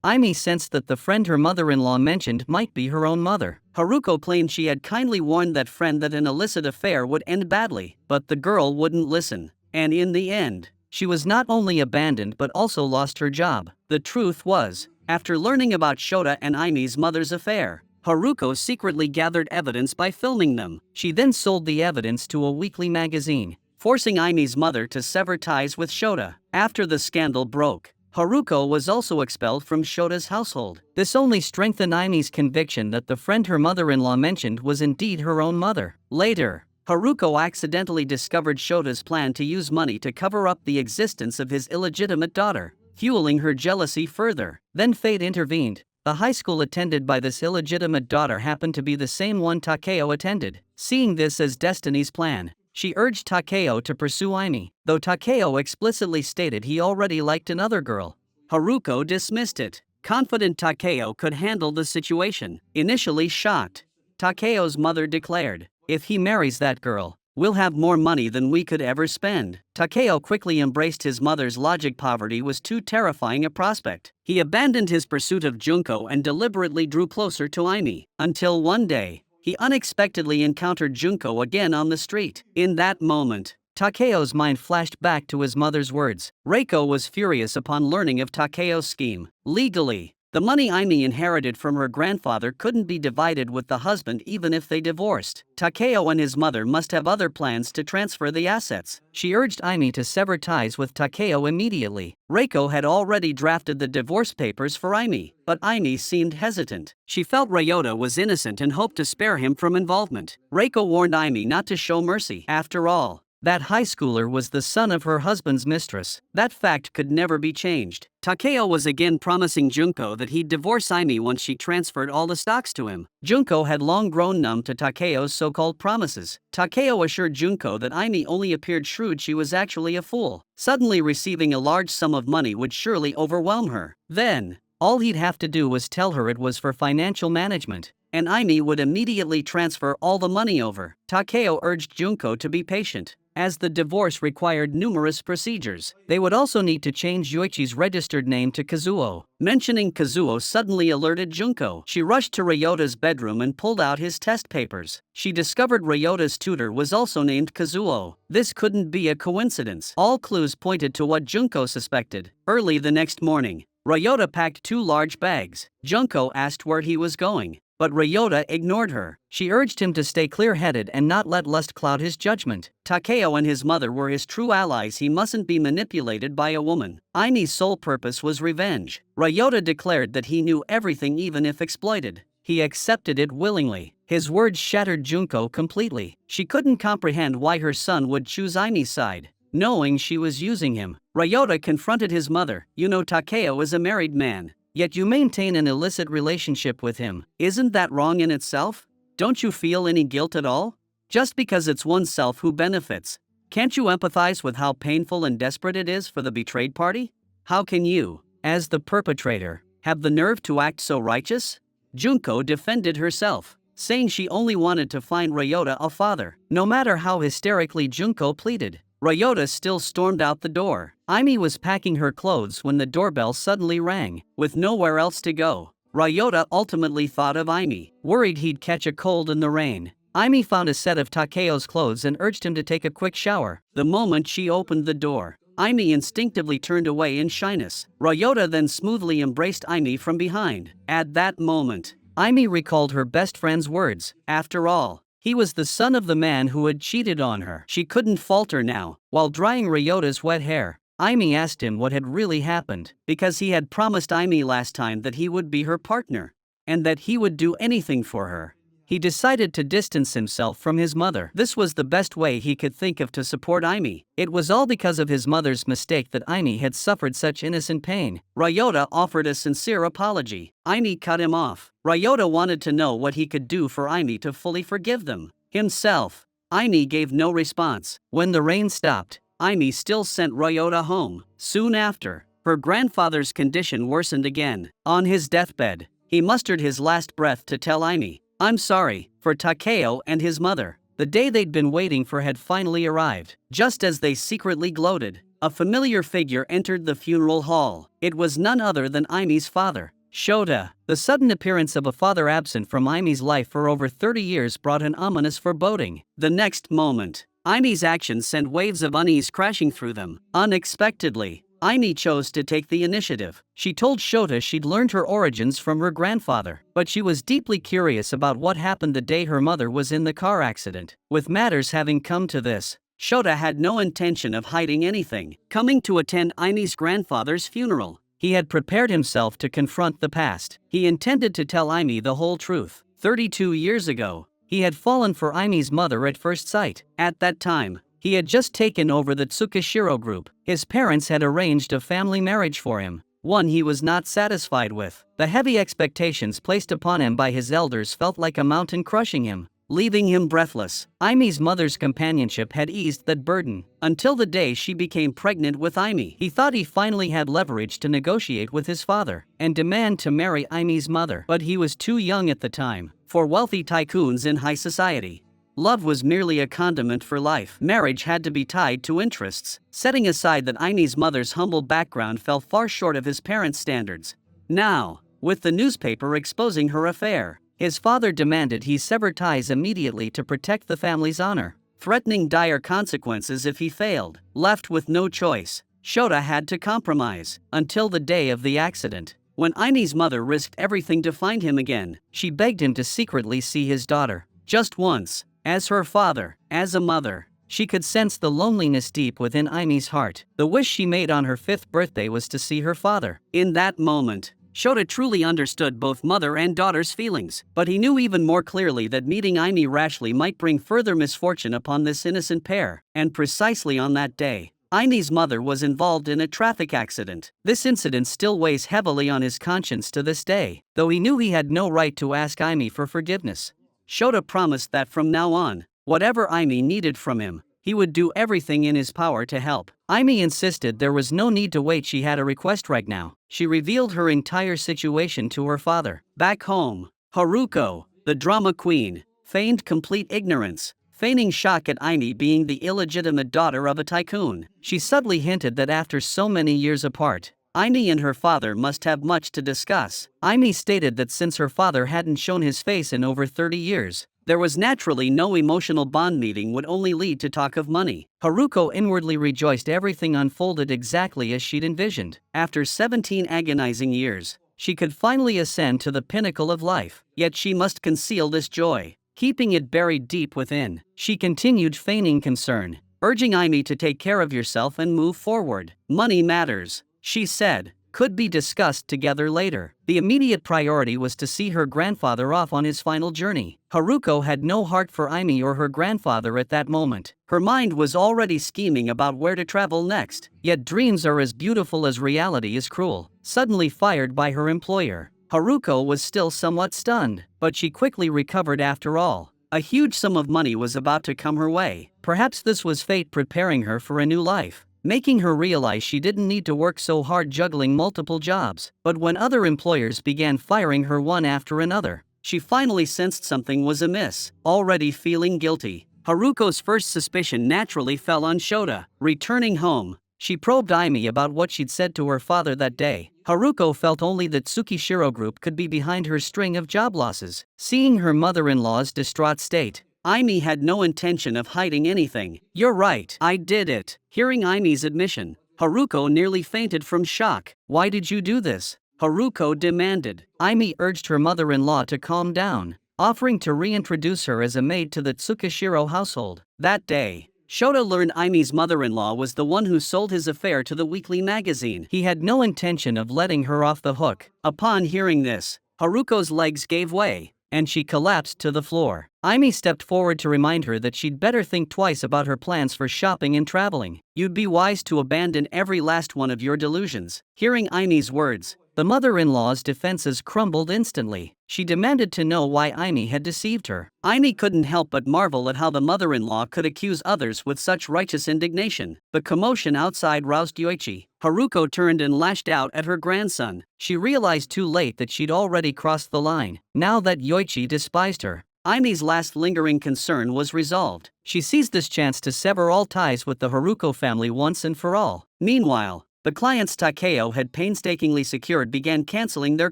Speaker 1: Aimi sensed that the friend her mother-in-law mentioned might be her own mother. Haruko claimed she had kindly warned that friend that an illicit affair would end badly, but the girl wouldn't listen. And in the end, she was not only abandoned but also lost her job. The truth was, after learning about Shota and Aimi's mother's affair, Haruko secretly gathered evidence by filming them. She then sold the evidence to a weekly magazine, forcing Aimi's mother to sever ties with Shota. After the scandal broke, Haruko was also expelled from Shota's household. This only strengthened Aimi's conviction that the friend her mother-in-law mentioned was indeed her own mother. Later, Haruko accidentally discovered Shota's plan to use money to cover up the existence of his illegitimate daughter, fueling her jealousy further. Then fate intervened. The high school attended by this illegitimate daughter happened to be the same one Takeo attended. Seeing this as destiny's plan, she urged Takeo to pursue Aimi, though Takeo explicitly stated he already liked another girl. Haruko dismissed it, confident Takeo could handle the situation. Initially shocked, Takeo's mother declared, "If he marries that girl, we'll have more money than we could ever spend." Takeo quickly embraced his mother's logic. Poverty was too terrifying a prospect. He abandoned his pursuit of Junko and deliberately drew closer to Aimi, until one day, he unexpectedly encountered Junko again on the street. In that moment, Takeo's mind flashed back to his mother's words. Reiko was furious upon learning of Takeo's scheme. Legally, the money Aimi inherited from her grandfather couldn't be divided with the husband even if they divorced. Takeo and his mother must have other plans to transfer the assets. She urged Aimi to sever ties with Takeo immediately. Reiko had already drafted the divorce papers for Aimi, but Aimi seemed hesitant. She felt Ryota was innocent and hoped to spare him from involvement. Reiko warned Aimi not to show mercy. After all, that high schooler was the son of her husband's mistress. That fact could never be changed. Takeo was again promising Junko that he'd divorce Aimi once she transferred all the stocks to him. Junko had long grown numb to Takeo's so-called promises. Takeo assured Junko that Aimi only appeared shrewd, she was actually a fool. Suddenly receiving a large sum of money would surely overwhelm her. Then, all he'd have to do was tell her it was for financial management, and Aimi would immediately transfer all the money over. Takeo urged Junko to be patient, as the divorce required numerous procedures. They would also need to change Yoichi's registered name to Kazuo. Mentioning Kazuo suddenly alerted Junko. She rushed to Ryota's bedroom and pulled out his test papers. She discovered Ryota's tutor was also named Kazuo. This couldn't be a coincidence. All clues pointed to what Junko suspected. Early the next morning, Ryota packed 2 large bags. Junko asked where he was going, but Ryota ignored her. She urged him to stay clear-headed and not let lust cloud his judgment. Takeo and his mother were his true allies. He mustn't be manipulated by a woman. Aimi's sole purpose was revenge. Ryota declared that he knew everything even if exploited. He accepted it willingly. His words shattered Junko completely. She couldn't comprehend why her son would choose Aimi's side, knowing she was using him. Ryota confronted his mother. "You know Takeo is a married man, yet you maintain an illicit relationship with him. Isn't that wrong in itself? Don't you feel any guilt at all? Just because it's oneself who benefits, can't you empathize with how painful and desperate it is for the betrayed party? How can you, as the perpetrator, have the nerve to act so righteous?" Junko defended herself, saying she only wanted to find Ryota a father. No matter how hysterically Junko pleaded, Ryota still stormed out the door. Aimi was packing her clothes when the doorbell suddenly rang. With nowhere else to go, Ryota ultimately thought of Aimi. Worried he'd catch a cold in the rain, Aimi found a set of Takeo's clothes and urged him to take a quick shower. The moment she opened the door, Aimi instinctively turned away in shyness. Ryota then smoothly embraced Aimi from behind. At that moment, Aimi recalled her best friend's words. After all, he was the son of the man who had cheated on her. She couldn't falter now. While drying Ryota's wet hair, Aimi asked him what had really happened, because he had promised Aimi last time that he would be her partner, and that he would do anything for her. He decided to distance himself from his mother. This was the best way he could think of to support Aimi. It was all because of his mother's mistake that Aimi had suffered such innocent pain. Ryota offered a sincere apology. Aimi cut him off. Ryota wanted to know what he could do for Aimi to fully forgive them. Himself. Aimee gave no response. When the rain stopped, Aimee still sent Ryota home. Soon after, her grandfather's condition worsened again. On his deathbed, he mustered his last breath to tell Aimee, "I'm sorry," for Takeo and his mother. The day they'd been waiting for had finally arrived. Just as they secretly gloated, a familiar figure entered the funeral hall. It was none other than Aimee's father, Shota. The sudden appearance of a father absent from Aimee's life for over 30 years brought an ominous foreboding. The next moment, Aimee's actions sent waves of unease crashing through them. Unexpectedly, Aimee chose to take the initiative. She told Shota she'd learned her origins from her grandfather, but she was deeply curious about what happened the day her mother was in the car accident. With matters having come to this, Shota had no intention of hiding anything. Coming to attend Aimee's grandfather's funeral, he had prepared himself to confront the past. He intended to tell Aimee the whole truth. 32 years ago, he had fallen for Aimee's mother at first sight. At that time, he had just taken over the Tsukishiro group. His parents had arranged a family marriage for him, one he was not satisfied with. The heavy expectations placed upon him by his elders felt like a mountain crushing him, leaving him breathless. Aimee's mother's companionship had eased that burden, until the day she became pregnant with Aimee. He thought he finally had leverage to negotiate with his father and demand to marry Aimee's mother. But he was too young at the time for wealthy tycoons in high society. Love was merely a condiment for life. Marriage had to be tied to interests. Setting aside that Aimee's mother's humble background fell far short of his parents' standards. Now, with the newspaper exposing her affair, his father demanded he sever ties immediately to protect the family's honor, threatening dire consequences if he failed. Left with no choice, Shota had to compromise. Until the day of the accident, when Aimee's mother risked everything to find him again, she begged him to secretly see his daughter. Just once. As her father, as a mother, she could sense the loneliness deep within Aimee's heart. The wish she made on her 5th birthday was to see her father. In that moment, Shota truly understood both mother and daughter's feelings, but he knew even more clearly that meeting Aimee rashly might bring further misfortune upon this innocent pair. And precisely on that day, Aimee's mother was involved in a traffic accident. This incident still weighs heavily on his conscience to this day, though he knew he had no right to ask Aimee for forgiveness. Shota promised that from now on, whatever Aimee needed from him, he would do everything in his power to help. Aimee insisted there was no need to wait. She had a request right now. She revealed her entire situation to her father. Back home, Haruko, the drama queen, feigned complete ignorance, feigning shock at Aimee being the illegitimate daughter of a tycoon. She subtly hinted that after so many years apart, Aimee and her father must have much to discuss. Aimee stated that since her father hadn't shown his face in over 30 years, there was naturally no emotional bond. Meeting would only lead to talk of money. Haruko inwardly rejoiced everything unfolded exactly as she'd envisioned. After 17 agonizing years, she could finally ascend to the pinnacle of life. Yet she must conceal this joy, keeping it buried deep within. She continued feigning concern, urging Aimee to take care of yourself and move forward. Money matters, she said, could be discussed together later. The immediate priority was to see her grandfather off on his final journey. Haruko had no heart for Aimee or her grandfather at that moment. Her mind was already scheming about where to travel next. Yet dreams are as beautiful as reality is cruel. Suddenly fired by her employer, Haruko was still somewhat stunned, but she quickly recovered. After all, a huge sum of money was about to come her way. Perhaps this was fate preparing her for a new life, making her realize she didn't need to work so hard juggling multiple jobs. But when other employers began firing her one after another, she finally sensed something was amiss. Already feeling guilty, Haruko's first suspicion naturally fell on Shota. Returning home, she probed Aimee about what she'd said to her father that day. Haruko felt only that Tsukishiro Group could be behind her string of job losses. Seeing her mother-in-law's distraught state, Aimee had no intention of hiding anything. "You're right, I did it." Hearing Aimee's admission, Haruko nearly fainted from shock. "Why did you do this?" Haruko demanded. Aimee urged her mother-in-law to calm down, offering to reintroduce her as a maid to the Tsukishiro household. That day, Shota learned Aimee's mother-in-law was the one who sold his affair to the weekly magazine. He had no intention of letting her off the hook. Upon hearing this, Haruko's legs gave way, and she collapsed to the floor. Aimee stepped forward to remind her that she'd better think twice about her plans for shopping and traveling. "You'd be wise to abandon every last one of your delusions." Hearing Aimee's words, The mother-in-law's defenses crumbled instantly. She demanded to know why Aimee had deceived her. Aimee couldn't help but marvel at how the mother-in-law could accuse others with such righteous indignation. The commotion outside roused Yoichi. Haruko turned and lashed out at her grandson. She realized too late that she'd already crossed the line. Now that Yoichi despised her, Aimee's last lingering concern was resolved. She seized this chance to sever all ties with the Haruko family once and for all. Meanwhile, the clients Takeo had painstakingly secured began canceling their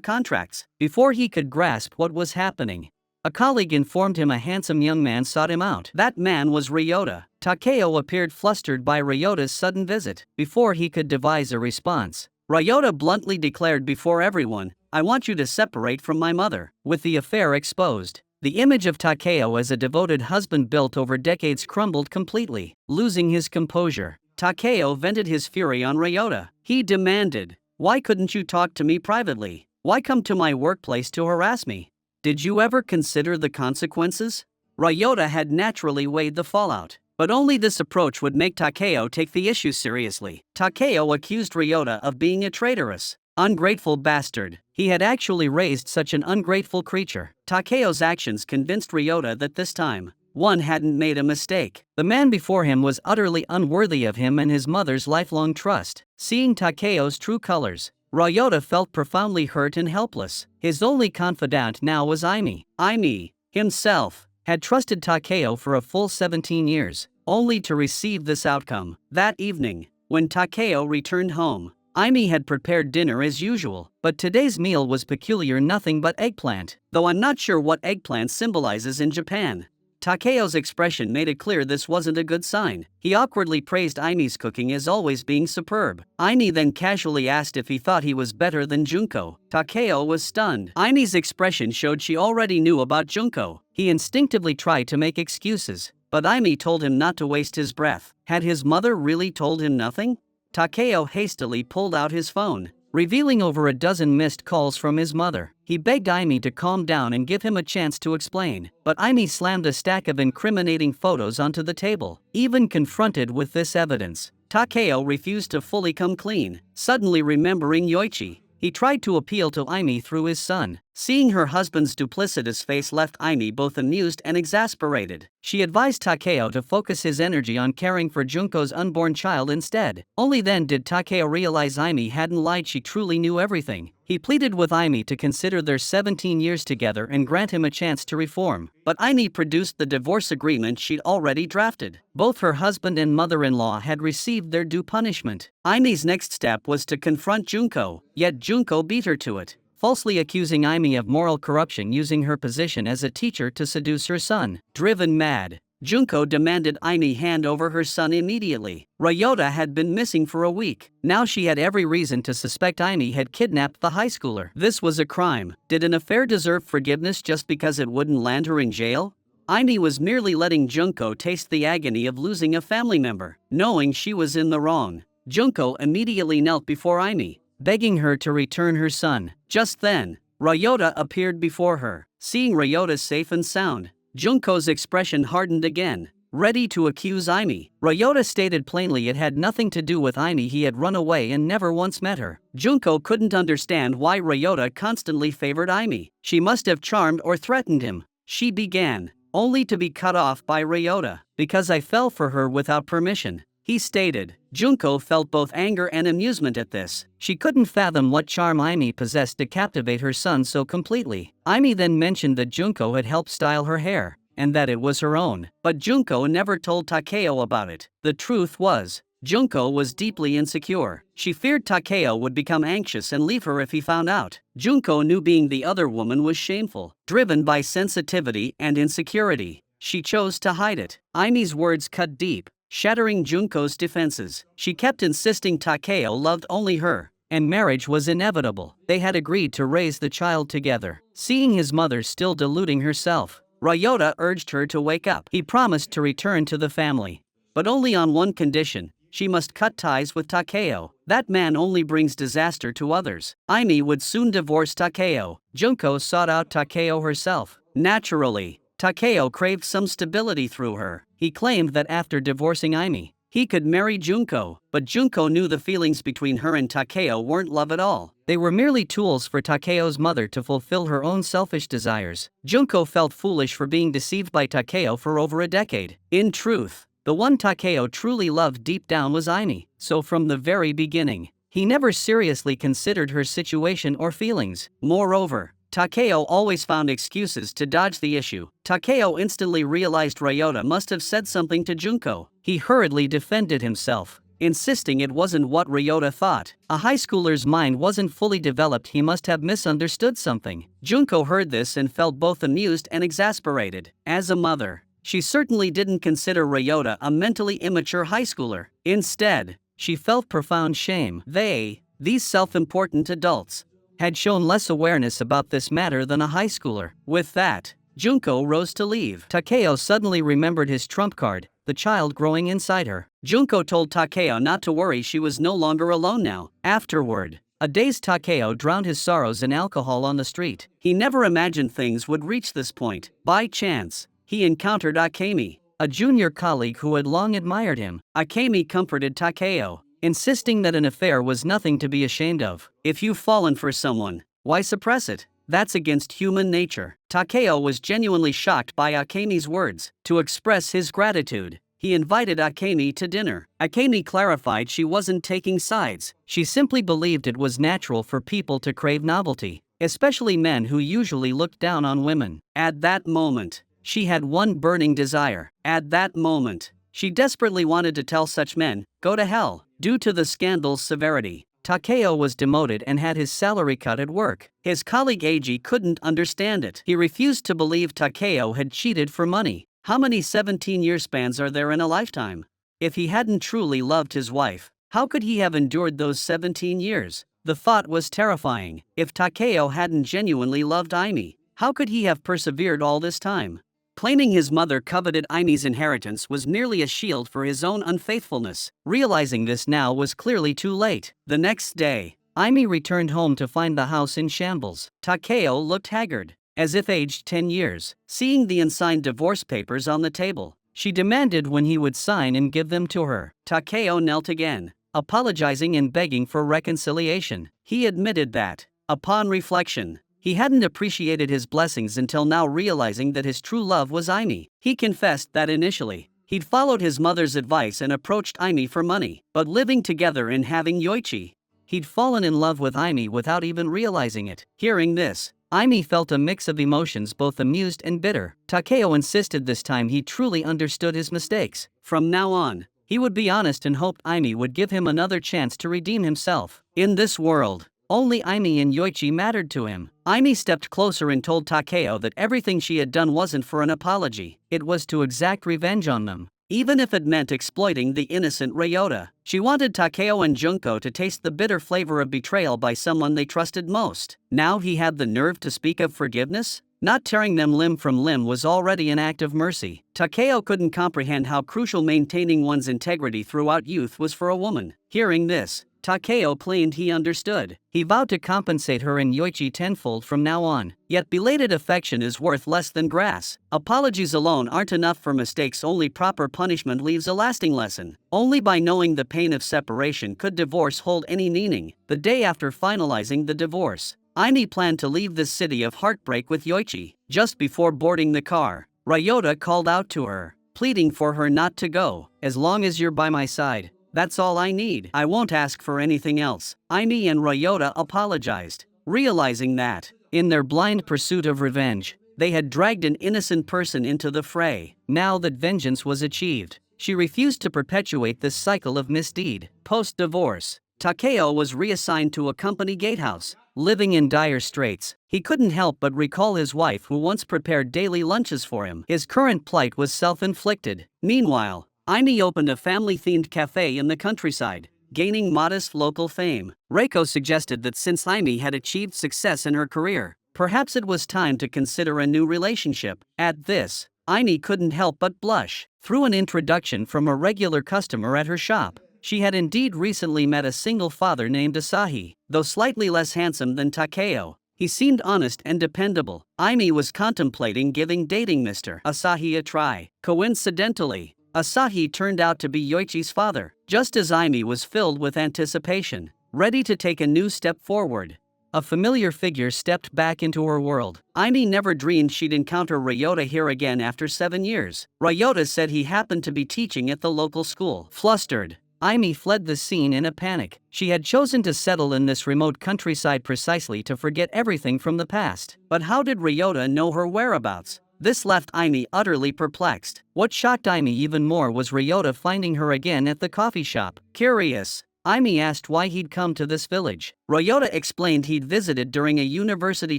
Speaker 1: contracts. Before he could grasp what was happening, a colleague informed him a handsome young man sought him out. That man was Ryota. Takeo appeared flustered by Ryota's sudden visit. Before he could devise a response, Ryota bluntly declared before everyone, "I want you to separate from my mother." With the affair exposed, the image of Takeo as a devoted husband built over decades crumbled completely. Losing his composure, Takeo vented his fury on Ryota. He demanded, "Why couldn't you talk to me privately? Why come to my workplace to harass me? Did you ever consider the consequences?" Ryota had naturally weighed the fallout, but only this approach would make Takeo take the issue seriously. Takeo accused Ryota of being a traitorous, ungrateful bastard. He had actually raised such an ungrateful creature. Takeo's actions convinced Ryota that this time, one hadn't made a mistake. The man before him was utterly unworthy of him and his mother's lifelong trust. Seeing Takeo's true colors, Ryota felt profoundly hurt and helpless. His only confidant now was Aimee. Aimee, himself, had trusted Takeo for a full 17 years, only to receive this outcome. That evening, when Takeo returned home, Aimee had prepared dinner as usual, but today's meal was peculiar, nothing but eggplant. Though I'm not sure what eggplant symbolizes in Japan, Takeo's expression made it clear this wasn't a good sign. He awkwardly praised Aimee's cooking as always being superb. Aimee then casually asked if he thought he was better than Junko. Takeo was stunned. Aimee's expression showed she already knew about Junko. He instinctively tried to make excuses, but Aimee told him not to waste his breath. Had his mother really told him nothing? Takeo hastily pulled out his phone, revealing over a dozen missed calls from his mother. He begged Aimee to calm down and give him a chance to explain, but Aimee slammed a stack of incriminating photos onto the table. Even confronted with this evidence, Takeo refused to fully come clean. Suddenly remembering Yoichi, he tried to appeal to Aimee through his son. Seeing her husband's duplicitous face left Aimee both amused and exasperated. She advised Takeo to focus his energy on caring for Junko's unborn child instead. Only then did Takeo realize Aimee hadn't lied, she truly knew everything. He pleaded with Aimee to consider their 17 years together and grant him a chance to reform. But Aimee produced the divorce agreement she'd already drafted. Both her husband and mother-in-law had received their due punishment. Aimee's next step was to confront Junko, yet Junko beat her to it, falsely accusing Aimee of moral corruption using her position as a teacher to seduce her son. Driven mad, Junko demanded Aimee hand over her son immediately. Ryota had been missing for a week. Now she had every reason to suspect Aimee had kidnapped the high schooler. This was a crime. Did an affair deserve forgiveness just because it wouldn't land her in jail? Aimee was merely letting Junko taste the agony of losing a family member. Knowing she was in the wrong, Junko immediately knelt before Aimee, begging her to return her son. Just then, Ryota appeared before her. Seeing Ryota safe and sound, Junko's expression hardened again, ready to accuse Aimee. Ryota stated plainly it had nothing to do with Aimee, he had run away and never once met her. Junko couldn't understand why Ryota constantly favored Aimee. She must have charmed or threatened him, she began, only to be cut off by Ryota. "Because I fell for her without permission," he stated. Junko felt both anger and amusement at this. She couldn't fathom what charm Aimee possessed to captivate her son so completely. Aimee then mentioned that Junko had helped style her hair, and that it was her own. But Junko never told Takeo about it. The truth was, Junko was deeply insecure. She feared Takeo would become anxious and leave her if he found out. Junko knew being the other woman was shameful. Driven by sensitivity and insecurity, she chose to hide it. Aimee's words cut deep, shattering Junko's defenses. She kept insisting Takeo loved only her, and marriage was inevitable. They had agreed to raise the child together. Seeing his mother still deluding herself, Ryota urged her to wake up. He promised to return to the family, but only on one condition: she must cut ties with Takeo. That man only brings disaster to others. Aimee would soon divorce Takeo. Junko sought out Takeo herself. Naturally, Takeo craved some stability through her. He claimed that after divorcing Aimee, he could marry Junko, but Junko knew the feelings between her and Takeo weren't love at all. They were merely tools for Takeo's mother to fulfill her own selfish desires. Junko felt foolish for being deceived by Takeo for over a decade. In truth, the one Takeo truly loved deep down was Aimi, so from the very beginning, he never seriously considered her situation or feelings. Moreover, Takeo always found excuses to dodge the issue. Takeo instantly realized Ryota must have said something to Junko. He hurriedly defended himself, insisting it wasn't what Ryota thought. A high schooler's mind wasn't fully developed, he must have misunderstood something. Junko heard this and felt both amused and exasperated. As a mother, she certainly didn't consider Ryota a mentally immature high schooler. Instead, she felt profound shame. These self-important adults, had shown less awareness about this matter than a high schooler. With that, Junko rose to leave. Takeo suddenly remembered his trump card, the child growing inside her. Junko told Takeo not to worry, she was no longer alone now. Afterward, a dazed Takeo drowned his sorrows in alcohol on the street. He never imagined things would reach this point. By chance, he encountered Akemi, a junior colleague who had long admired him. Akemi comforted Takeo, insisting that an affair was nothing to be ashamed of. If you've fallen for someone, why suppress it? That's against human nature. Takeo was genuinely shocked by Akemi's words. To express his gratitude, he invited Akemi to dinner. Akemi clarified she wasn't taking sides. She simply believed it was natural for people to crave novelty, especially men who usually looked down on women. At that moment, she had one burning desire. At that moment, she desperately wanted to tell such men, "Go to hell." Due to the scandal's severity, Takeo was demoted and had his salary cut at work. His colleague Eiji couldn't understand it. He refused to believe Takeo had cheated for money. How many 17-year spans are there in a lifetime? If he hadn't truly loved his wife, how could he have endured those 17 years? The thought was terrifying. If Takeo hadn't genuinely loved Aimi, how could he have persevered all this time? Claiming his mother coveted Aimi's inheritance was merely a shield for his own unfaithfulness. Realizing this now was clearly too late. The next day, Aimi returned home to find the house in shambles. Takeo looked haggard, as if aged 10 years. Seeing the unsigned divorce papers on the table, she demanded when he would sign and give them to her. Takeo knelt again, apologizing and begging for reconciliation. He admitted that, upon reflection, he hadn't appreciated his blessings until now, realizing that his true love was Aimi. He confessed that initially, he'd followed his mother's advice and approached Aimi for money. But living together and having Yoichi, he'd fallen in love with Aimi without even realizing it. Hearing this, Aimi felt a mix of emotions, both amused and bitter. Takeo insisted this time he truly understood his mistakes. From now on, he would be honest and hoped Aimi would give him another chance to redeem himself. In this world, only Aimi and Yoichi mattered to him. Aimi stepped closer and told Takeo that everything she had done wasn't for an apology. It was to exact revenge on them, even if it meant exploiting the innocent Ryota. She wanted Takeo and Junko to taste the bitter flavor of betrayal by someone they trusted most. Now he had the nerve to speak of forgiveness? Not tearing them limb from limb was already an act of mercy. Takeo couldn't comprehend how crucial maintaining one's integrity throughout youth was for a woman. Hearing this, Takeo claimed he understood. He vowed to compensate her and Yoichi tenfold from now on. Yet belated affection is worth less than grass. Apologies alone aren't enough for mistakes, only proper punishment leaves a lasting lesson. Only by knowing the pain of separation could divorce hold any meaning. The day after finalizing the divorce, Aimi planned to leave this city of heartbreak with Yoichi. Just before boarding the car, Ryota called out to her, pleading for her not to go. "As long as you're by my side, that's all I need. I won't ask for anything else." Aimi and Ryota apologized, realizing that, in their blind pursuit of revenge, they had dragged an innocent person into the fray. Now that vengeance was achieved, she refused to perpetuate this cycle of misdeed. Post-divorce, Takeo was reassigned to a company gatehouse. Living in dire straits, he couldn't help but recall his wife who once prepared daily lunches for him. His current plight was self-inflicted. Meanwhile, Aimi opened a family-themed cafe in the countryside, gaining modest local fame. Reiko suggested that since Aimi had achieved success in her career, perhaps it was time to consider a new relationship. At this, Aimi couldn't help but blush. Through an introduction from a regular customer at her shop, she had indeed recently met a single father named Asahi. Though slightly less handsome than Takeo, he seemed honest and dependable. Aimi was contemplating giving dating Mr. Asahi a try. Coincidentally, Asahi turned out to be Yoichi's father, just as Aimi was filled with anticipation, ready to take a new step forward. A familiar figure stepped back into her world. Aimi never dreamed she'd encounter Ryota here again after 7 years. Ryota said he happened to be teaching at the local school. Flustered, Aimi fled the scene in a panic. She had chosen to settle in this remote countryside precisely to forget everything from the past. But how did Ryota know her whereabouts? This left Aimi utterly perplexed. What shocked Aimi even more was Ryota finding her again at the coffee shop. Curious, Aimi asked why he'd come to this village. Ryota explained he'd visited during a university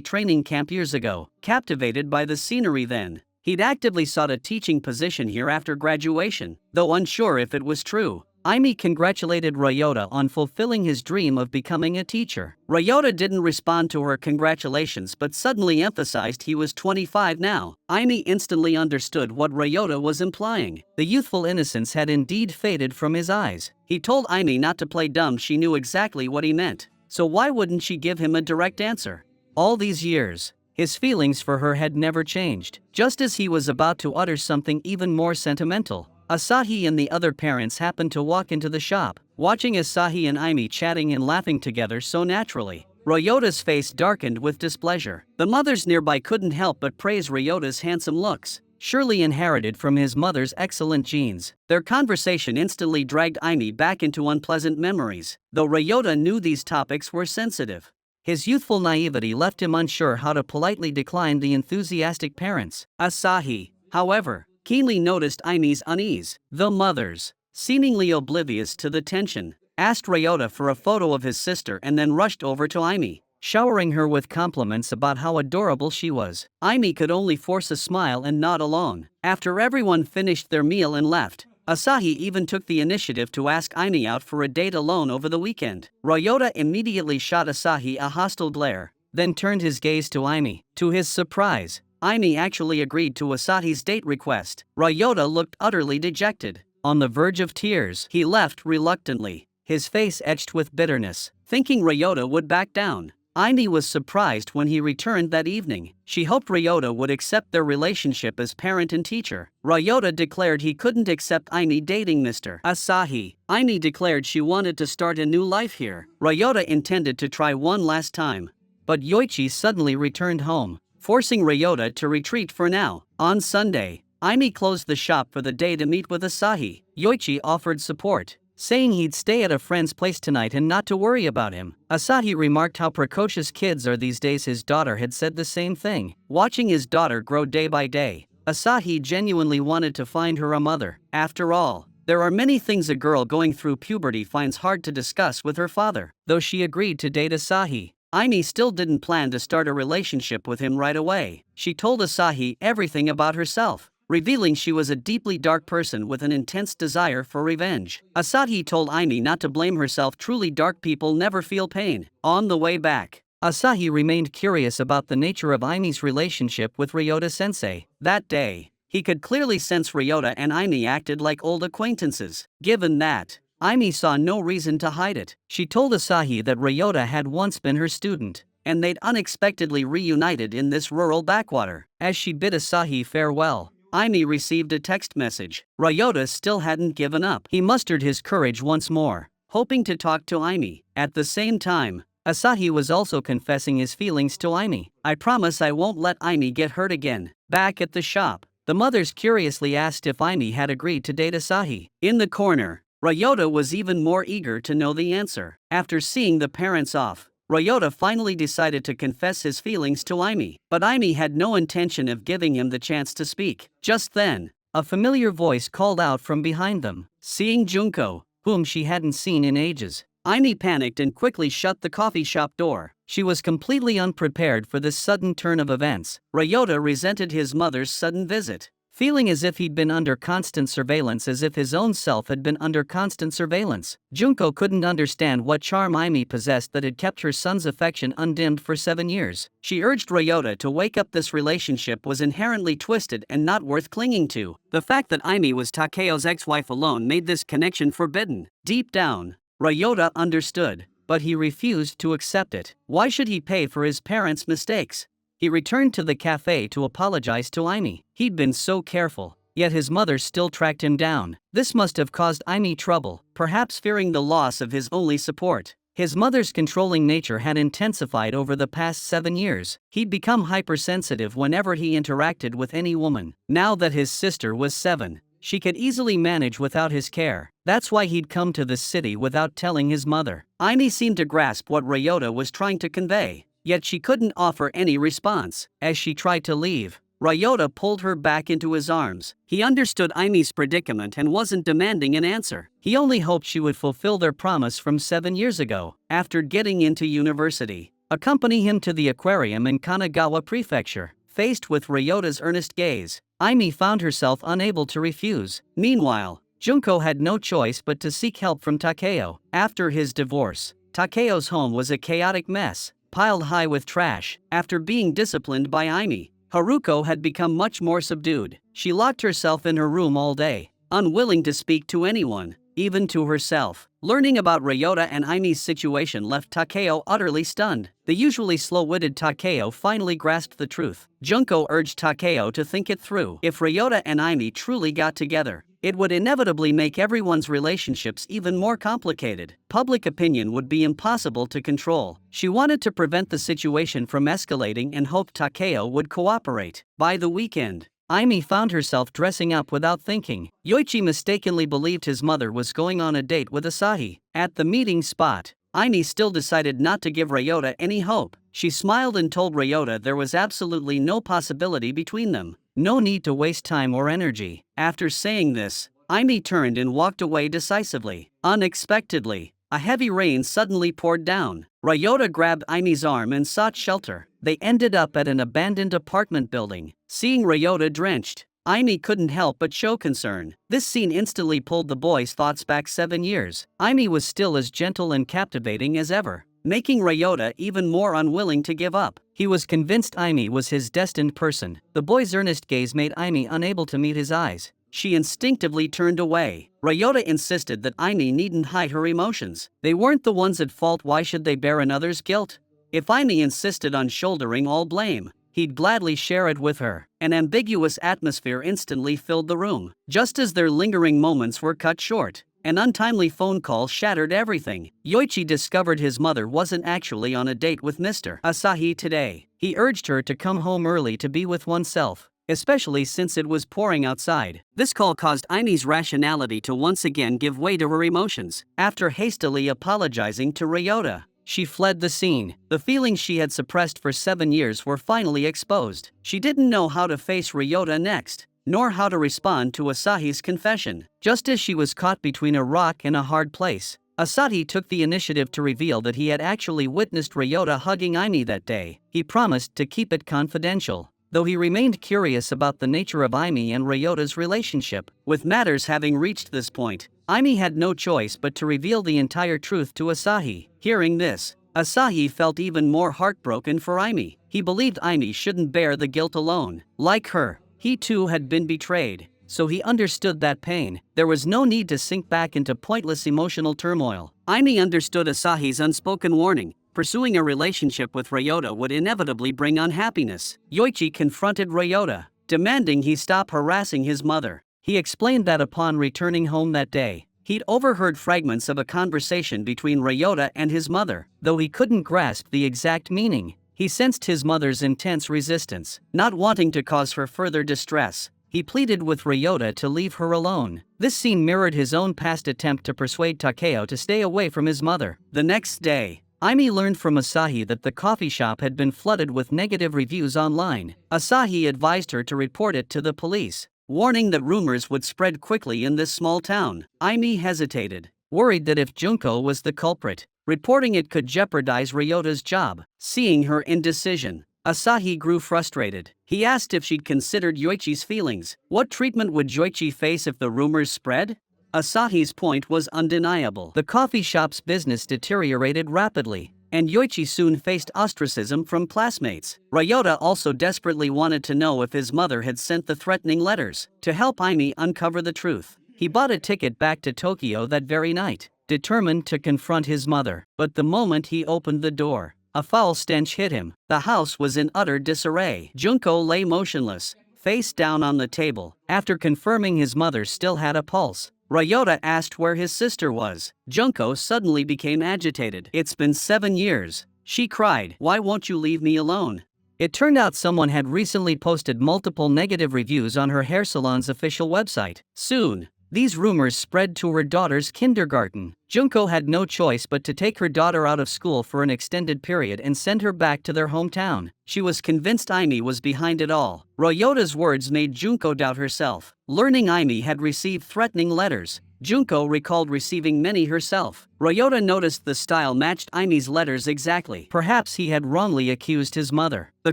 Speaker 1: training camp years ago, captivated by the scenery then. He'd actively sought a teaching position here after graduation, though unsure if it was true. Aimi congratulated Ryota on fulfilling his dream of becoming a teacher. Ryota didn't respond to her congratulations but suddenly emphasized he was 25 now. Aimi instantly understood what Ryota was implying. The youthful innocence had indeed faded from his eyes. He told Aimi not to play dumb. She knew exactly what he meant. So why wouldn't she give him a direct answer? All these years, his feelings for her had never changed. Just as he was about to utter something even more sentimental, Asahi and the other parents happened to walk into the shop. Watching Asahi and Aimi chatting and laughing together so naturally, Ryota's face darkened with displeasure. The mothers nearby couldn't help but praise Ryota's handsome looks, surely inherited from his mother's excellent genes. Their conversation instantly dragged Aimi back into unpleasant memories, though Ryota knew these topics were sensitive. His youthful naivety left him unsure how to politely decline the enthusiastic parents. Asahi, however, keenly noticed Aimi's unease. The mothers, seemingly oblivious to the tension, asked Ryota for a photo of his sister and then rushed over to Aimi, showering her with compliments about how adorable she was. Aimi could only force a smile and nod along. After everyone finished their meal and left, Asahi even took the initiative to ask Aimi out for a date alone over the weekend. Ryota immediately shot Asahi a hostile glare, then turned his gaze to Aimi. To his surprise, Aimi actually agreed to Asahi's date request. Ryota looked utterly dejected. On the verge of tears, he left reluctantly, his face etched with bitterness, thinking Ryota would back down. Aimi was surprised when he returned that evening. She hoped Ryota would accept their relationship as parent and teacher. Ryota declared he couldn't accept Aimi dating Mr. Asahi. Aimi declared she wanted to start a new life here. Ryota intended to try one last time, but Yoichi suddenly returned home, forcing Ryota to retreat for now. On Sunday, Aimi closed the shop for the day to meet with Asahi. Yoichi offered support, saying he'd stay at a friend's place tonight and not to worry about him. Asahi remarked how precocious kids are these days. His daughter had said the same thing. Watching his daughter grow day by day, Asahi genuinely wanted to find her a mother. After all, there are many things a girl going through puberty finds hard to discuss with her father. Though she agreed to date Asahi, Aimi still didn't plan to start a relationship with him right away. She told Asahi everything about herself, revealing she was a deeply dark person with an intense desire for revenge. Asahi told Aimi not to blame herself. Truly dark people never feel pain. On the way back, Asahi remained curious about the nature of Aimi's relationship with Ryota-sensei. That day, he could clearly sense Ryota and Aimi acted like old acquaintances. Given that, Aimi saw no reason to hide it. She told Asahi that Ryota had once been her student, and they'd unexpectedly reunited in this rural backwater. As she bid Asahi farewell, Aimi received a text message. Ryota still hadn't given up. He mustered his courage once more, hoping to talk to Aimi. At the same time, Asahi was also confessing his feelings to Aimi. I promise I won't let Aimi get hurt again. Back at the shop, the mothers curiously asked if Aimi had agreed to date Asahi. In the corner, Ryota was even more eager to know the answer. After seeing the parents off, Ryota finally decided to confess his feelings to Aimi. But Aimi had no intention of giving him the chance to speak. Just then, a familiar voice called out from behind them. Seeing Junko, whom she hadn't seen in ages, Aimi panicked and quickly shut the coffee shop door. She was completely unprepared for this sudden turn of events. Ryota resented his mother's sudden visit, feeling as if he'd been under constant surveillance, as if his own self had been under constant surveillance. Junko couldn't understand what charm Aimi possessed that had kept her son's affection undimmed for 7 years. She urged Ryota to wake up. This relationship was inherently twisted and not worth clinging to. The fact that Aimi was Takeo's ex-wife alone made this connection forbidden. Deep down, Ryota understood, but he refused to accept it. Why should he pay for his parents' mistakes? He returned to the cafe to apologize to Aimi. He'd been so careful, yet his mother still tracked him down. This must have caused Aimee trouble, perhaps fearing the loss of his only support. His mother's controlling nature had intensified over the past 7 years. He'd become hypersensitive whenever he interacted with any woman. Now that his sister was 7, she could easily manage without his care. That's why he'd come to this city without telling his mother. Aimee seemed to grasp what Ryota was trying to convey, yet she couldn't offer any response. As she tried to leave, Ryota pulled her back into his arms. He understood Aimee's predicament and wasn't demanding an answer. He only hoped she would fulfill their promise from 7 years ago. After getting into university, accompany him to the aquarium in Kanagawa Prefecture. Faced with Ryota's earnest gaze, Aimee found herself unable to refuse. Meanwhile, Junko had no choice but to seek help from Takeo. After his divorce, Takeo's home was a chaotic mess, piled high with trash. After being disciplined by Aimee, Haruko had become much more subdued. She locked herself in her room all day, unwilling to speak to anyone, even to herself. Learning about Ryota and Aimee's situation left Takeo utterly stunned. The usually slow-witted Takeo finally grasped the truth. Junko urged Takeo to think it through. If Ryota and Aimee truly got together, it would inevitably make everyone's relationships even more complicated. Public opinion would be impossible to control. She wanted to prevent the situation from escalating and hoped Takeo would cooperate. By the weekend, Aimee found herself dressing up without thinking. Yoichi mistakenly believed his mother was going on a date with Asahi. At the meeting spot, Aimee still decided not to give Ryota any hope. She smiled and told Ryota there was absolutely no possibility between them. No need to waste time or energy. After saying this, Aimee turned and walked away decisively. Unexpectedly, a heavy rain suddenly poured down. Ryota grabbed Aimee's arm and sought shelter. They ended up at an abandoned apartment building. Seeing Ryota drenched, Aimee couldn't help but show concern. This scene instantly pulled the boy's thoughts back 7 years. Aimee was still as gentle and captivating as ever, making Ryota even more unwilling to give up. He was convinced Aimee was his destined person. The boy's earnest gaze made Aimee unable to meet his eyes. She instinctively turned away. Ryota insisted that Aimee needn't hide her emotions. They weren't the ones at fault, why should they bear another's guilt? If Aimee insisted on shouldering all blame, he'd gladly share it with her. An ambiguous atmosphere instantly filled the room. Just as their lingering moments were cut short, an untimely phone call shattered everything. Yoichi discovered his mother wasn't actually on a date with Mr. Asahi today. He urged her to come home early to be with oneself, especially since it was pouring outside. This call caused Aimee's rationality to once again give way to her emotions. After hastily apologizing to Ryota, she fled the scene. The feelings she had suppressed for 7 years were finally exposed. She didn't know how to face Ryota next, nor how to respond to Asahi's confession. Just as she was caught between a rock and a hard place, Asahi took the initiative to reveal that he had actually witnessed Ryota hugging Aimee that day. He promised to keep it confidential, though he remained curious about the nature of Aimee and Ryota's relationship. With matters having reached this point, Aimee had no choice but to reveal the entire truth to Asahi. Hearing this, Asahi felt even more heartbroken for Aimee. He believed Aimee shouldn't bear the guilt alone. Like her, he too had been betrayed, so he understood that pain. There was no need to sink back into pointless emotional turmoil. Aimee understood Asahi's unspoken warning. Pursuing a relationship with Ryota would inevitably bring unhappiness. Yoichi confronted Ryota, demanding he stop harassing his mother. He explained that upon returning home that day, he'd overheard fragments of a conversation between Ryota and his mother. Though he couldn't grasp the exact meaning, he sensed his mother's intense resistance. Not wanting to cause her further distress, he pleaded with Ryota to leave her alone. This scene mirrored his own past attempt to persuade Takeo to stay away from his mother. The next day, Aimee learned from Asahi that the coffee shop had been flooded with negative reviews online. Asahi advised her to report it to the police, warning that rumors would spread quickly in this small town. Aimee hesitated, worried that if Junko was the culprit, reporting it could jeopardize Ryota's job. Seeing her indecision, Asahi grew frustrated. He asked if she'd considered Yoichi's feelings. What treatment would Yoichi face if the rumors spread? Asahi's point was undeniable. The coffee shop's business deteriorated rapidly, and Yoichi soon faced ostracism from classmates. Ryota also desperately wanted to know if his mother had sent the threatening letters. To help Aimee uncover the truth, he bought a ticket back to Tokyo that very night, determined to confront his mother. But the moment he opened the door, a foul stench hit him. The house was in utter disarray. Junko lay motionless, face down on the table. After confirming his mother still had a pulse, Ryota asked where his sister was. Junko suddenly became agitated. "It's been 7 years," she cried. "Why won't you leave me alone?" It turned out someone had recently posted multiple negative reviews on her hair salon's official website. Soon, these rumors spread to her daughter's kindergarten. Junko had no choice but to take her daughter out of school for an extended period and send her back to their hometown. She was convinced Aimi was behind it all. Ryota's words made Junko doubt herself. Learning Aimi had received threatening letters, Junko recalled receiving many herself. Ryota noticed the style matched Aimi's letters exactly. Perhaps he had wrongly accused his mother. The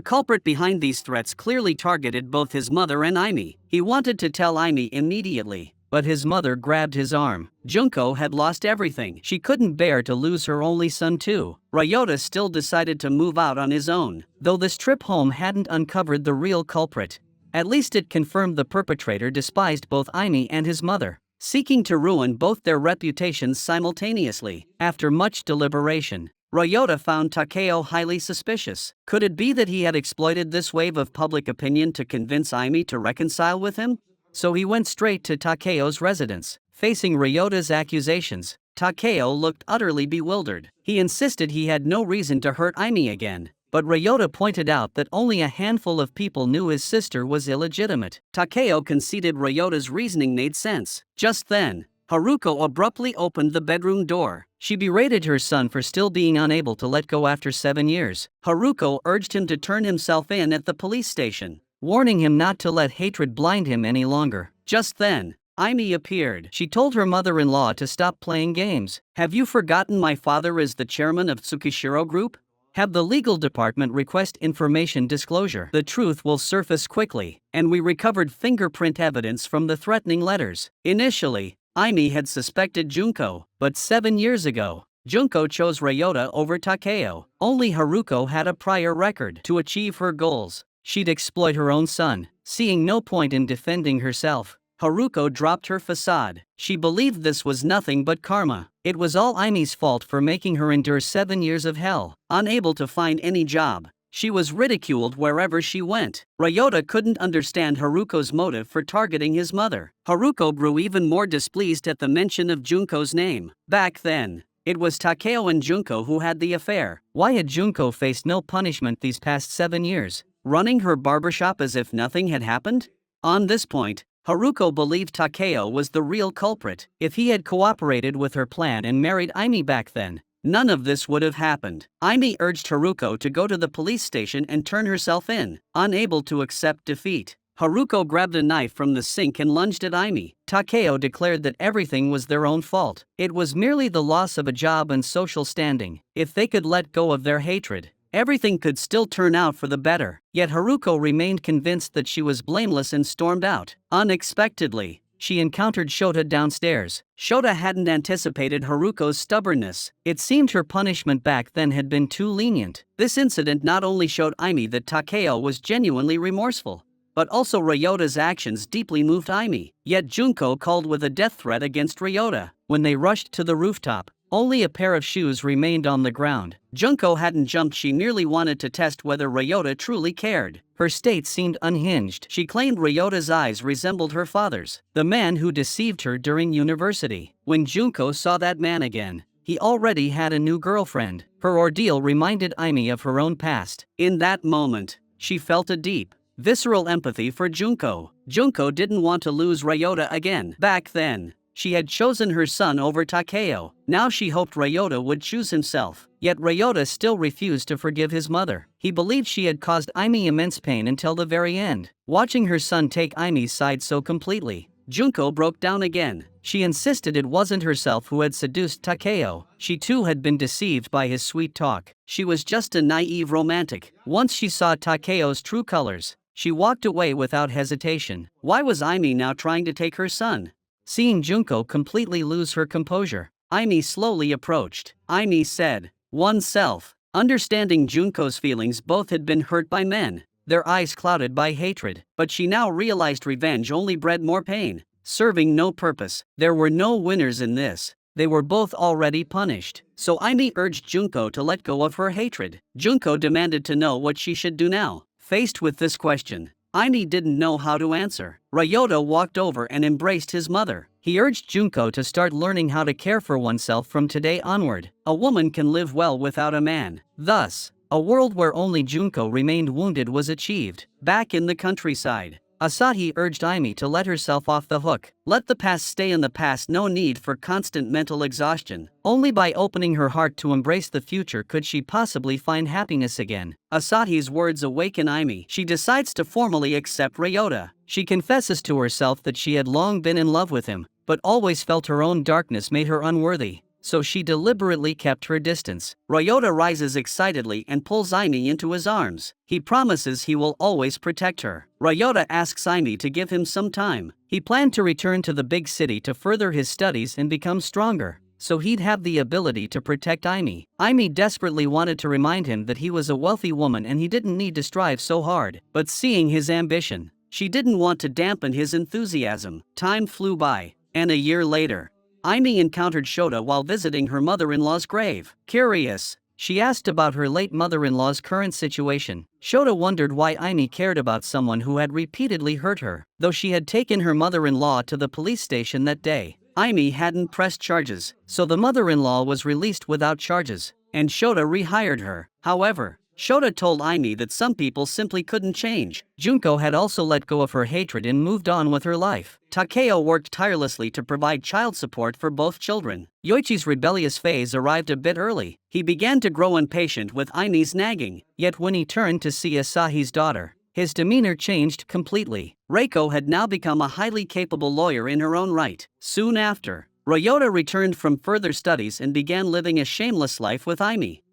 Speaker 1: culprit behind these threats clearly targeted both his mother and Aimi. He wanted to tell Aimi immediately, but his mother grabbed his arm. Junko had lost everything. She couldn't bear to lose her only son too. Ryota still decided to move out on his own. Though this trip home hadn't uncovered the real culprit, at least it confirmed the perpetrator despised both Aimi and his mother, seeking to ruin both their reputations simultaneously. After much deliberation, Ryota found Takeo highly suspicious. Could it be that he had exploited this wave of public opinion to convince Aimi to reconcile with him? So he went straight to Takeo's residence. Facing Ryota's accusations, Takeo looked utterly bewildered. He insisted he had no reason to hurt Aimi again, but Ryota pointed out that only a handful of people knew his sister was illegitimate. Takeo conceded Ryota's reasoning made sense. Just then, Haruko abruptly opened the bedroom door. She berated her son for still being unable to let go after 7 years. Haruko urged him to turn himself in at the police station, warning him not to let hatred blind him any longer. Just then, Aimi appeared. She told her mother-in-law to stop playing games. "Have you forgotten my father is the chairman of Tsukishiro Group? Have the legal department request information disclosure. The truth will surface quickly." And we recovered fingerprint evidence from the threatening letters. Initially, Aimi had suspected Junko, but 7 years ago, Junko chose Ryota over Takeo. Only Haruko had a prior record. To achieve her goals, she'd exploit her own son. Seeing no point in defending herself, Haruko dropped her facade. She believed this was nothing but karma. It was all Aimi's fault for making her endure 7 years of hell. Unable to find any job, she was ridiculed wherever she went. Ryota couldn't understand Haruko's motive for targeting his mother. Haruko grew even more displeased at the mention of Junko's name. Back then, it was Takeo and Junko who had the affair. Why had Junko faced no punishment these past 7 years, running her barbershop as if nothing had happened? On this point, Haruko believed Takeo was the real culprit. If he had cooperated with her plan and married Aimi back then, none of this would have happened. Aimi urged Haruko to go to the police station and turn herself in. Unable to accept defeat, Haruko grabbed a knife from the sink and lunged at Aimi. Takeo declared that everything was their own fault. It was merely the loss of a job and social standing. If they could let go of their hatred, everything could still turn out for the better. Yet Haruko remained convinced that she was blameless and stormed out. Unexpectedly, she encountered Shota downstairs. Shota hadn't anticipated Haruko's stubbornness. It seemed her punishment back then had been too lenient. This incident not only showed Aimi that Takeo was genuinely remorseful, but also Ryota's actions deeply moved Aimi. Yet Junko called with a death threat against Ryota. When they rushed to the rooftop, only a pair of shoes remained on the ground. Junko hadn't jumped. She merely wanted to test whether Ryota truly cared. Her state seemed unhinged. She claimed Ryota's eyes resembled her father's, the man who deceived her during university. When Junko saw that man again, he already had a new girlfriend. Her ordeal reminded Aimi of her own past. In that moment, she felt a deep, visceral empathy for Junko. Junko didn't want to lose Ryota again. Back then, she had chosen her son over Takeo. Now she hoped Ryota would choose himself. Yet Ryota still refused to forgive his mother. He believed she had caused Aimi immense pain until the very end. Watching her son take Aimi's side so completely, Junko broke down again. She insisted it wasn't herself who had seduced Takeo. She too had been deceived by his sweet talk. She was just a naive romantic. Once she saw Takeo's true colors, she walked away without hesitation. Why was Aimi now trying to take her son? Seeing Junko completely lose her composure, Aimi slowly approached. Aimi said, "Oneself." Understanding Junko's feelings, both had been hurt by men, their eyes clouded by hatred, but she now realized revenge only bred more pain, serving no purpose. There were no winners in this. They were both already punished. So Aimi urged Junko to let go of her hatred. Junko demanded to know what she should do now. Faced with this question, Aimi didn't know how to answer. Ryota walked over and embraced his mother. He urged Junko to start learning how to care for oneself from today onward. A woman can live well without a man. Thus, a world where only Junko remained wounded was achieved. Back in the countryside, Asahi urged Aimi to let herself off the hook. Let the past stay in the past, no need for constant mental exhaustion. Only by opening her heart to embrace the future could she possibly find happiness again. Asahi's words awaken Aimi. She decides to formally accept Ryota. She confesses to herself that she had long been in love with him, but always felt her own darkness made her unworthy. So she deliberately kept her distance. Ryota rises excitedly and pulls Aimi into his arms. He promises he will always protect her. Ryota asks Aimi to give him some time. He planned to return to the big city to further his studies and become stronger, so he'd have the ability to protect Aimi. Aimi desperately wanted to remind him that he was a wealthy woman and he didn't need to strive so hard. But seeing his ambition, she didn't want to dampen his enthusiasm. Time flew by, and a year later, Aimi encountered Shota while visiting her mother-in-law's grave. Curious, she asked about her late mother-in-law's current situation. Shota wondered why Aimi cared about someone who had repeatedly hurt her. Though she had taken her mother-in-law to the police station that day, Aimi hadn't pressed charges, so the mother-in-law was released without charges, and Shota rehired her. However, Shota told Aimi that some people simply couldn't change. Junko had also let go of her hatred and moved on with her life. Takeo worked tirelessly to provide child support for both children. Yoichi's rebellious phase arrived a bit early. He began to grow impatient with Aimi's nagging, yet when he turned to see Asahi's daughter, his demeanor changed completely. Reiko had now become a highly capable lawyer in her own right. Soon after, Ryota returned from further studies and began living a shameless life with Aimi.